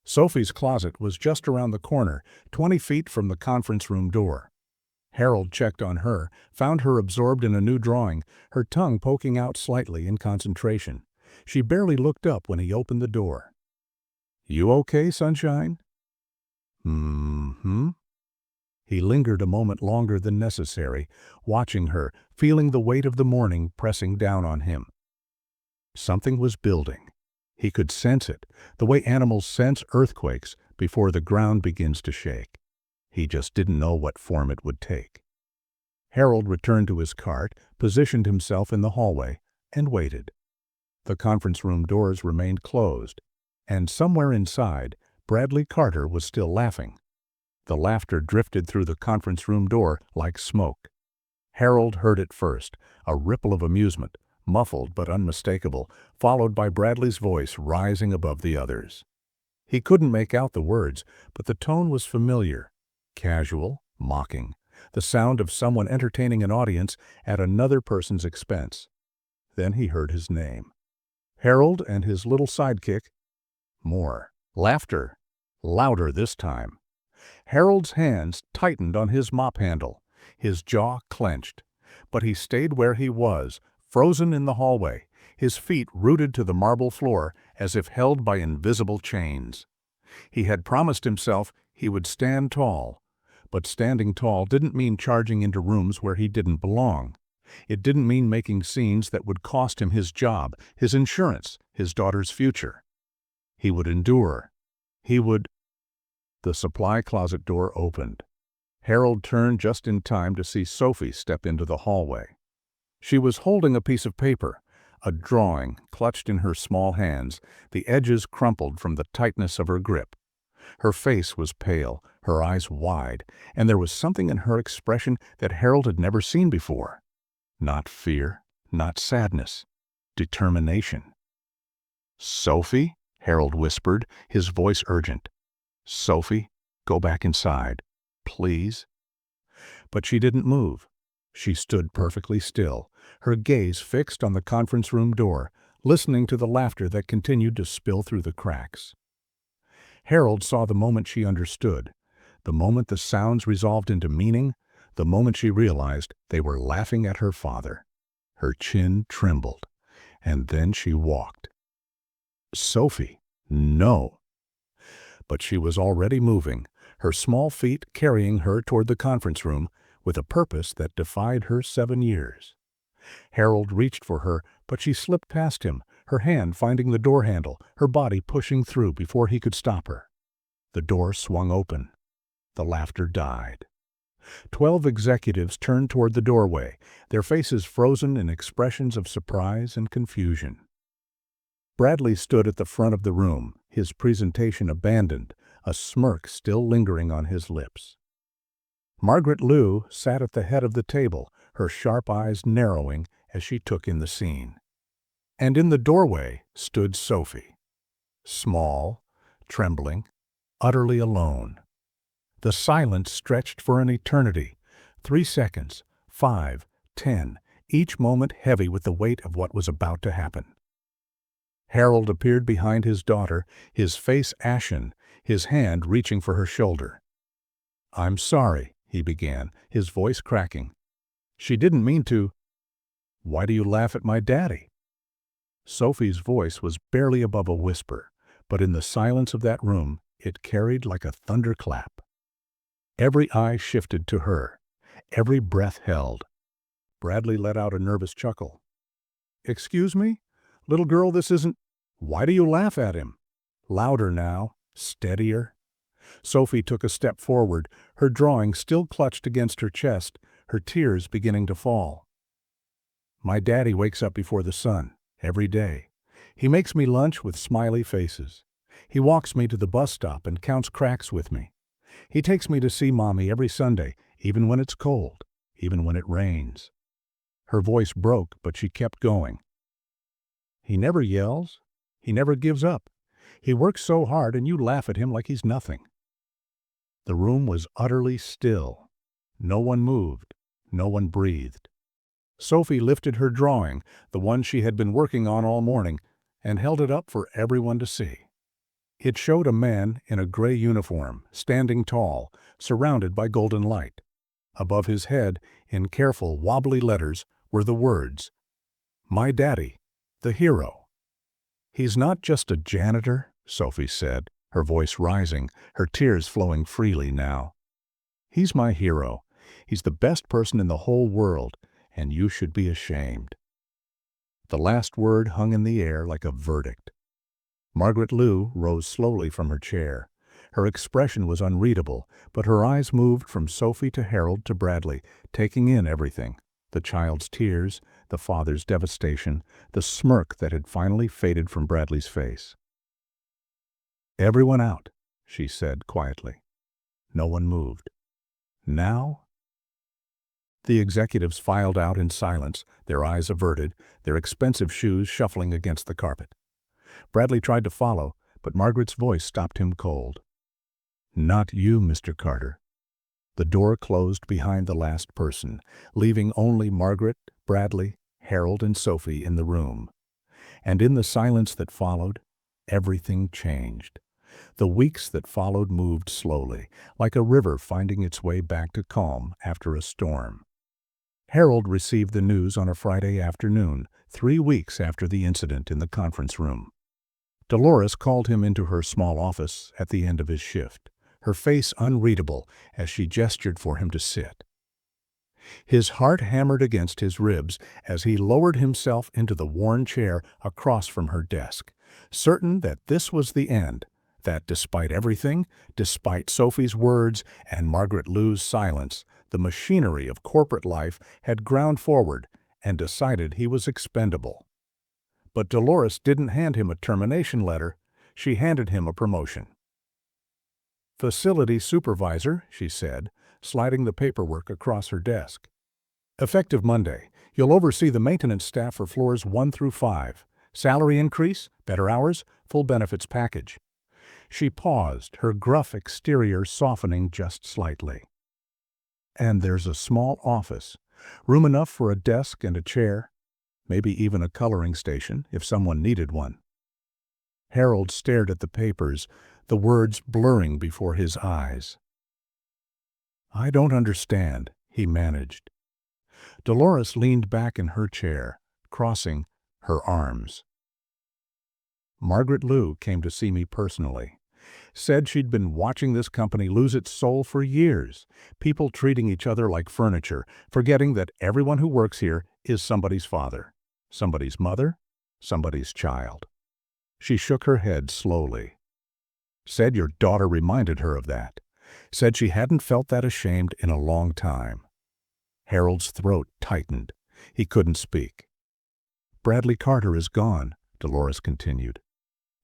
Sophie's closet was just around the corner, 20 feet from the conference room door. Harold checked on her, found her absorbed in a new drawing, her tongue poking out slightly in concentration. She barely looked up when he opened the door. "You okay, sunshine?" "Mm-hmm." He lingered a moment longer than necessary, watching her, feeling the weight of the morning pressing down on him. Something was building. He could sense it, the way animals sense earthquakes before the ground begins to shake. He just didn't know what form it would take. Harold returned to his cart, positioned himself in the hallway, and waited. The conference room doors remained closed, and somewhere inside, Bradley Carter was still laughing. The laughter drifted through the conference room door like smoke. Harold heard it first, a ripple of amusement, muffled but unmistakable, followed by Bradley's voice rising above the others. He couldn't make out the words, but the tone was familiar, casual, mocking, the sound of someone entertaining an audience at another person's expense. Then he heard his name. Harold and his little sidekick. More. Laughter. Louder this time. Harold's hands tightened on his mop handle. His jaw clenched. But he stayed where he was, frozen in the hallway, his feet rooted to the marble floor as if held by invisible chains. He had promised himself he would stand tall. But standing tall didn't mean charging into rooms where he didn't belong. It didn't mean making scenes that would cost him his job, his insurance, his daughter's future. He would endure. He would... The supply closet door opened. Harold turned just in time to see Sophie step into the hallway. She was holding a piece of paper, a drawing clutched in her small hands, the edges crumpled from the tightness of her grip. Her face was pale, her eyes wide, and there was something in her expression that Harold had never seen before. Not fear, not sadness, determination. "Sophie?" Harold whispered, his voice urgent. "Sophie, go back inside, please." But she didn't move. She stood perfectly still, her gaze fixed on the conference room door, listening to the laughter that continued to spill through the cracks. Harold saw the moment she understood, the moment the sounds resolved into meaning, the moment she realized they were laughing at her father. Her chin trembled, and then she walked. Sophie, no! But she was already moving, her small feet carrying her toward the conference room with a purpose that defied her 7 years. Harold reached for her, but she slipped past him, her hand finding the door handle, her body pushing through before he could stop her. The door swung open. The laughter died. 12 executives turned toward the doorway, their faces frozen in expressions of surprise and confusion. Bradley stood at the front of the room, his presentation abandoned, a smirk still lingering on his lips. Margaret Liu sat at the head of the table, her sharp eyes narrowing as she took in the scene. And in the doorway stood Sophie, small, trembling, utterly alone. The silence stretched for an eternity, 3 seconds, 5, 10, each moment heavy with the weight of what was about to happen. Harold appeared behind his daughter, his face ashen, his hand reaching for her shoulder. "I'm sorry," he began, his voice cracking. "She didn't mean to." "Why do you laugh at my daddy?" Sophie's voice was barely above a whisper, but in the silence of that room it carried like a thunderclap. Every eye shifted to her, every breath held. Bradley let out a nervous chuckle. "Excuse me? Little girl, this isn't—" "Why do you laugh at him?" Louder now, steadier. Sophie took a step forward, her drawing still clutched against her chest, her tears beginning to fall. "My daddy wakes up before the sun, every day. He makes me lunch with smiley faces. He walks me to the bus stop and counts cracks with me. He takes me to see Mommy every Sunday, even when it's cold, even when it rains." Her voice broke, but she kept going. "He never yells. He never gives up. He works so hard and you laugh at him like he's nothing." The room was utterly still. No one moved. No one breathed. Sophie lifted her drawing, the one she had been working on all morning, and held it up for everyone to see. It showed a man in a gray uniform, standing tall, surrounded by golden light. Above his head, in careful, wobbly letters, were the words, "My daddy, the hero." "He's not just a janitor," Sophie said, her voice rising, her tears flowing freely now. "He's my hero. He's the best person in the whole world, and you should be ashamed." The last word hung in the air like a verdict. Margaret Liu rose slowly from her chair. Her expression was unreadable, but her eyes moved from Sophie to Harold to Bradley, taking in everything: the child's tears, the father's devastation, the smirk that had finally faded from Bradley's face. "Everyone out," she said quietly. No one moved. "Now?" The executives filed out in silence, their eyes averted, their expensive shoes shuffling against the carpet. Bradley tried to follow, but Margaret's voice stopped him cold. "Not you, Mr. Carter." The door closed behind the last person, leaving only Margaret, Bradley, Harold, and Sophie in the room. And in the silence that followed, everything changed. The weeks that followed moved slowly, like a river finding its way back to calm after a storm. Harold received the news on a Friday afternoon, 3 weeks after the incident in the conference room. Dolores called him into her small office at the end of his shift, her face unreadable as she gestured for him to sit. His heart hammered against his ribs as he lowered himself into the worn chair across from her desk, certain that this was the end, that despite everything, despite Sophie's words and Margaret Lou's silence, the machinery of corporate life had ground forward and decided he was expendable. But Dolores didn't hand him a termination letter. She handed him a promotion. "Facility supervisor," she said, sliding the paperwork across her desk. "Effective Monday, you'll oversee the maintenance staff for floors 1 through 5. Salary increase, better hours, full benefits package." She paused, her gruff exterior softening just slightly. "And there's a small office, room enough for a desk and a chair, maybe even a coloring station if someone needed one." Harold stared at the papers, the words blurring before his eyes. "I don't understand," he managed. Dolores leaned back in her chair, crossing her arms. "Margaret Lou came to see me personally. Said she'd been watching this company lose its soul for years, people treating each other like furniture, forgetting that everyone who works here is somebody's father, somebody's mother, somebody's child." She shook her head slowly. "Said your daughter reminded her of that. Said she hadn't felt that ashamed in a long time." Harold's throat tightened. He couldn't speak. "Bradley Carter is gone," Dolores continued.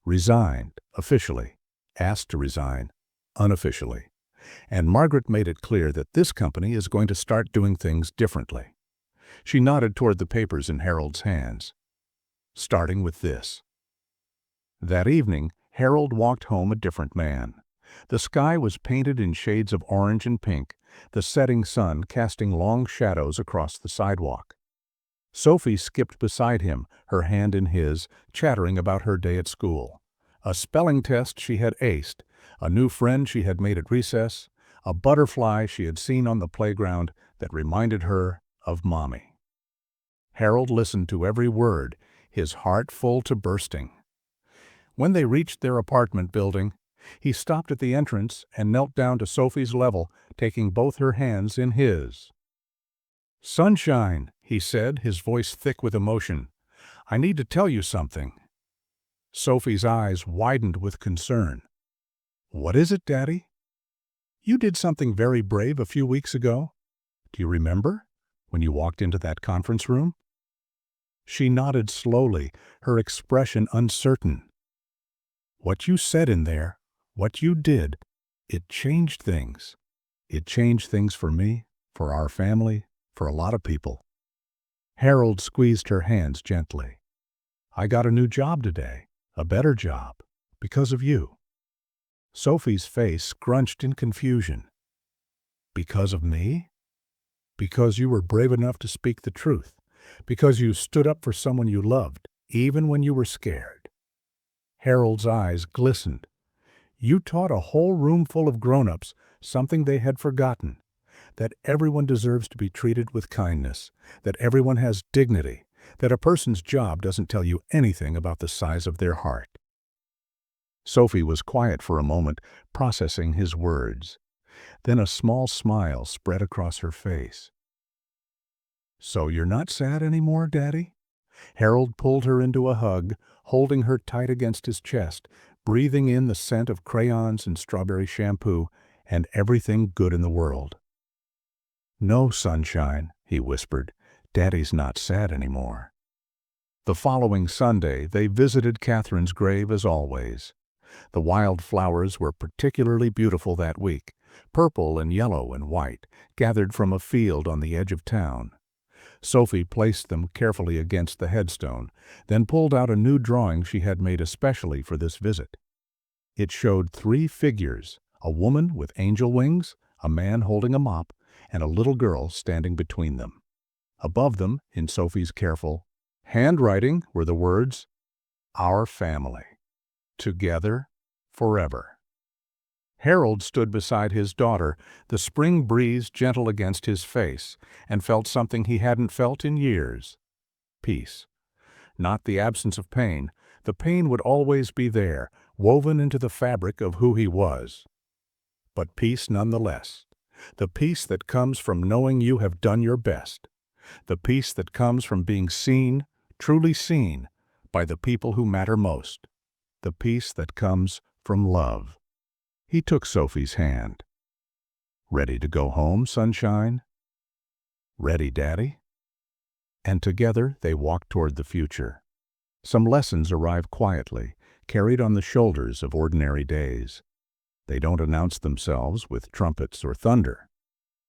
"Resigned, officially. Asked to resign, unofficially. And Margaret made it clear that this company is going to start doing things differently." She nodded toward the papers in Harold's hands. "Starting with this." That evening, Harold walked home a different man. The sky was painted in shades of orange and pink, the setting sun casting long shadows across the sidewalk. Sophie skipped beside him, her hand in his, chattering about her day at school. A spelling test she had aced, a new friend she had made at recess, a butterfly she had seen on the playground that reminded her of Mommy. Harold listened to every word, his heart full to bursting. When they reached their apartment building, he stopped at the entrance and knelt down to Sophie's level, taking both her hands in his. "Sunshine," he said, his voice thick with emotion. "I need to tell you something." Sophie's eyes widened with concern. "What is it, Daddy?" "You did something very brave a few weeks ago. Do you remember, when you walked into that conference room?" She nodded slowly, her expression uncertain. "What you said in there, what you did, it changed things. It changed things for me, for our family, for a lot of people." Harold squeezed her hands gently. "I got a new job today. A better job, because of you." Sophie's face scrunched in confusion. "Because of me?" "Because you were brave enough to speak the truth. Because you stood up for someone you loved, even when you were scared." Harold's eyes glistened. "You taught a whole room full of grown-ups something they had forgotten, that everyone deserves to be treated with kindness, that everyone has dignity, that a person's job doesn't tell you anything about the size of their heart." Sophie was quiet for a moment, processing his words. Then a small smile spread across her face. "So you're not sad anymore, Daddy?" Harold pulled her into a hug, holding her tight against his chest, breathing in the scent of crayons and strawberry shampoo and everything good in the world. "No, Sunshine," he whispered, "Daddy's not sad anymore." The following Sunday, they visited Catherine's grave as always. The wild flowers were particularly beautiful that week, purple and yellow and white, gathered from a field on the edge of town. Sophie placed them carefully against the headstone, then pulled out a new drawing she had made especially for this visit. It showed 3 figures, a woman with angel wings, a man holding a mop, and a little girl standing between them. Above them, in Sophie's careful handwriting, were the words, "Our family. Together, forever." Harold stood beside his daughter, the spring breeze gentle against his face, and felt something he hadn't felt in years. Peace. Not the absence of pain. The pain would always be there, woven into the fabric of who he was. But peace nonetheless. The peace that comes from knowing you have done your best. The peace that comes from being seen, truly seen, by the people who matter most. The peace that comes from love. He took Sophie's hand. "Ready to go home, Sunshine?" "Ready, Daddy." And together they walked toward the future. Some lessons arrive quietly, carried on the shoulders of ordinary days. They don't announce themselves with trumpets or thunder.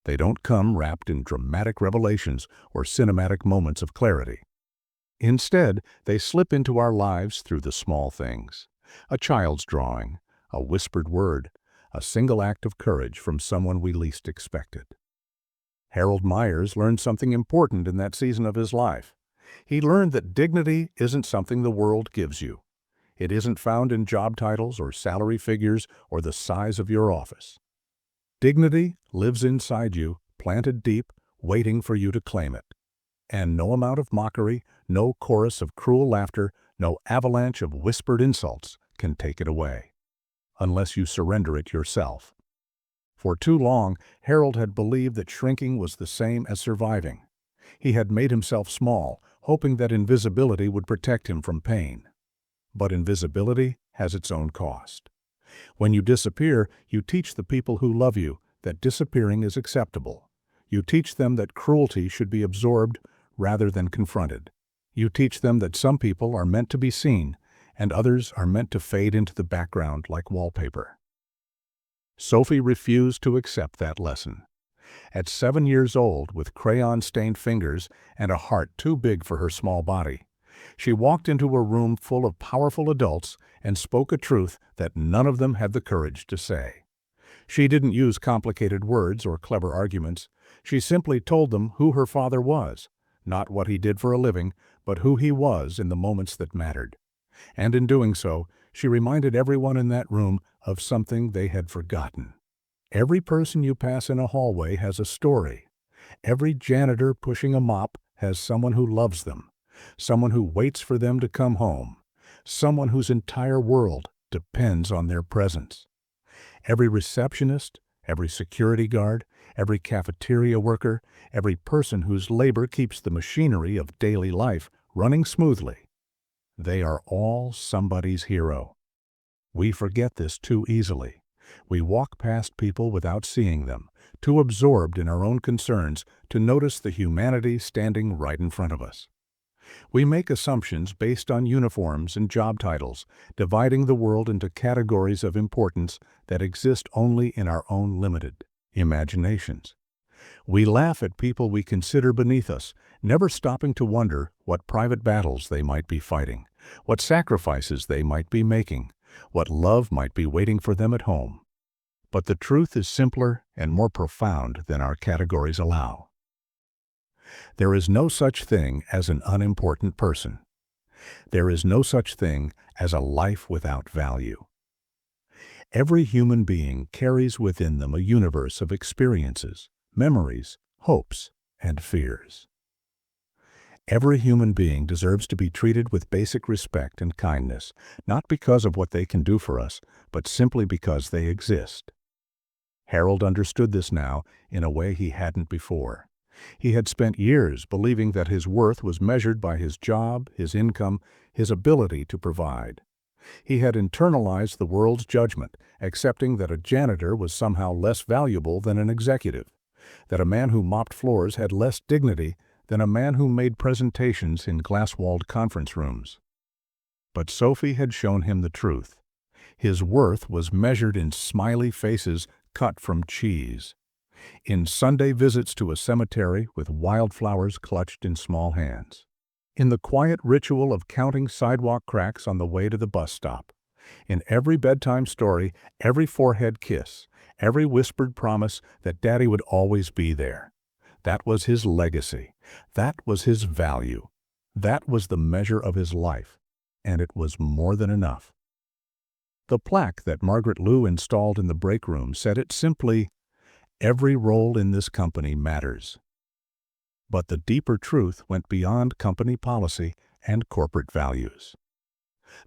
They don't come wrapped in dramatic revelations or cinematic moments of clarity. Instead, they slip into our lives through the small things. A child's drawing, a whispered word, a single act of courage from someone we least expected. Harold Myers learned something important in that season of his life. He learned that dignity isn't something the world gives you. It isn't found in job titles or salary figures or the size of your office. Dignity lives inside you, planted deep, waiting for you to claim it. And no amount of mockery, no chorus of cruel laughter, no avalanche of whispered insults can take it away, unless you surrender it yourself. For too long, Harold had believed that shrinking was the same as surviving. He had made himself small, hoping that invisibility would protect him from pain. But invisibility has its own cost. When you disappear, you teach the people who love you that disappearing is acceptable. You teach them that cruelty should be absorbed rather than confronted. You teach them that some people are meant to be seen, and others are meant to fade into the background like wallpaper. Sophie refused to accept that lesson. At 7 years old, with crayon-stained fingers and a heart too big for her small body, she walked into a room full of powerful adults and spoke a truth that none of them had the courage to say. She didn't use complicated words or clever arguments. She simply told them who her father was, not what he did for a living, but who he was in the moments that mattered. And in doing so, she reminded everyone in that room of something they had forgotten. Every person you pass in a hallway has a story. Every janitor pushing a mop has someone who loves them, someone who waits for them to come home, someone whose entire world depends on their presence. Every receptionist, every security guard, every cafeteria worker, every person whose labor keeps the machinery of daily life running smoothly. They are all somebody's hero. We forget this too easily. We walk past people without seeing them, too absorbed in our own concerns to notice the humanity standing right in front of us. We make assumptions based on uniforms and job titles, dividing the world into categories of importance that exist only in our own limited imaginations. We laugh at people we consider beneath us, never stopping to wonder what private battles they might be fighting, what sacrifices they might be making, what love might be waiting for them at home. But the truth is simpler and more profound than our categories allow. There is no such thing as an unimportant person. There is no such thing as a life without value. Every human being carries within them a universe of experiences, memories, hopes, and fears. Every human being deserves to be treated with basic respect and kindness, not because of what they can do for us, but simply because they exist. Harold understood this now in a way he hadn't before. He had spent years believing that his worth was measured by his job, his income, his ability to provide. He had internalized the world's judgment, accepting that a janitor was somehow less valuable than an executive, that a man who mopped floors had less dignity than a man who made presentations in glass-walled conference rooms. But Sophie had shown him the truth. His worth was measured in smiley faces cut from cheese, in Sunday visits to a cemetery with wildflowers clutched in small hands, in the quiet ritual of counting sidewalk cracks on the way to the bus stop, in every bedtime story, every forehead kiss, every whispered promise that Daddy would always be there. That was his legacy. That was his value. That was the measure of his life, and it was more than enough. The plaque that Margaret Liu installed in the break room said it simply, "Every role in this company matters." But the deeper truth went beyond company policy and corporate values.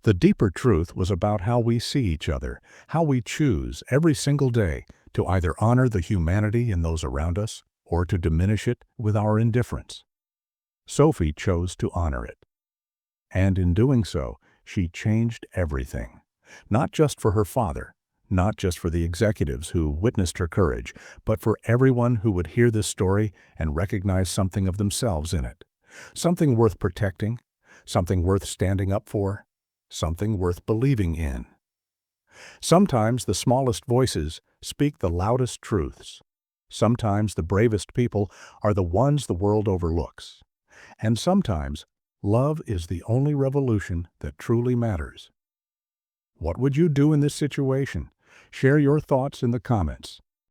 The deeper truth was about how we see each other, how we choose every single day to either honor the humanity in those around us or to diminish it with our indifference. Sophie chose to honor it. And in doing so, she changed everything. Not just for her father, not just for the executives who witnessed her courage, but for everyone who would hear this story and recognize something of themselves in it. Something worth protecting, something worth standing up for, something worth believing in. Sometimes the smallest voices speak the loudest truths. Sometimes the bravest people are the ones the world overlooks. And sometimes love is the only revolution that truly matters. What would you do in this situation? Share your thoughts in the comments.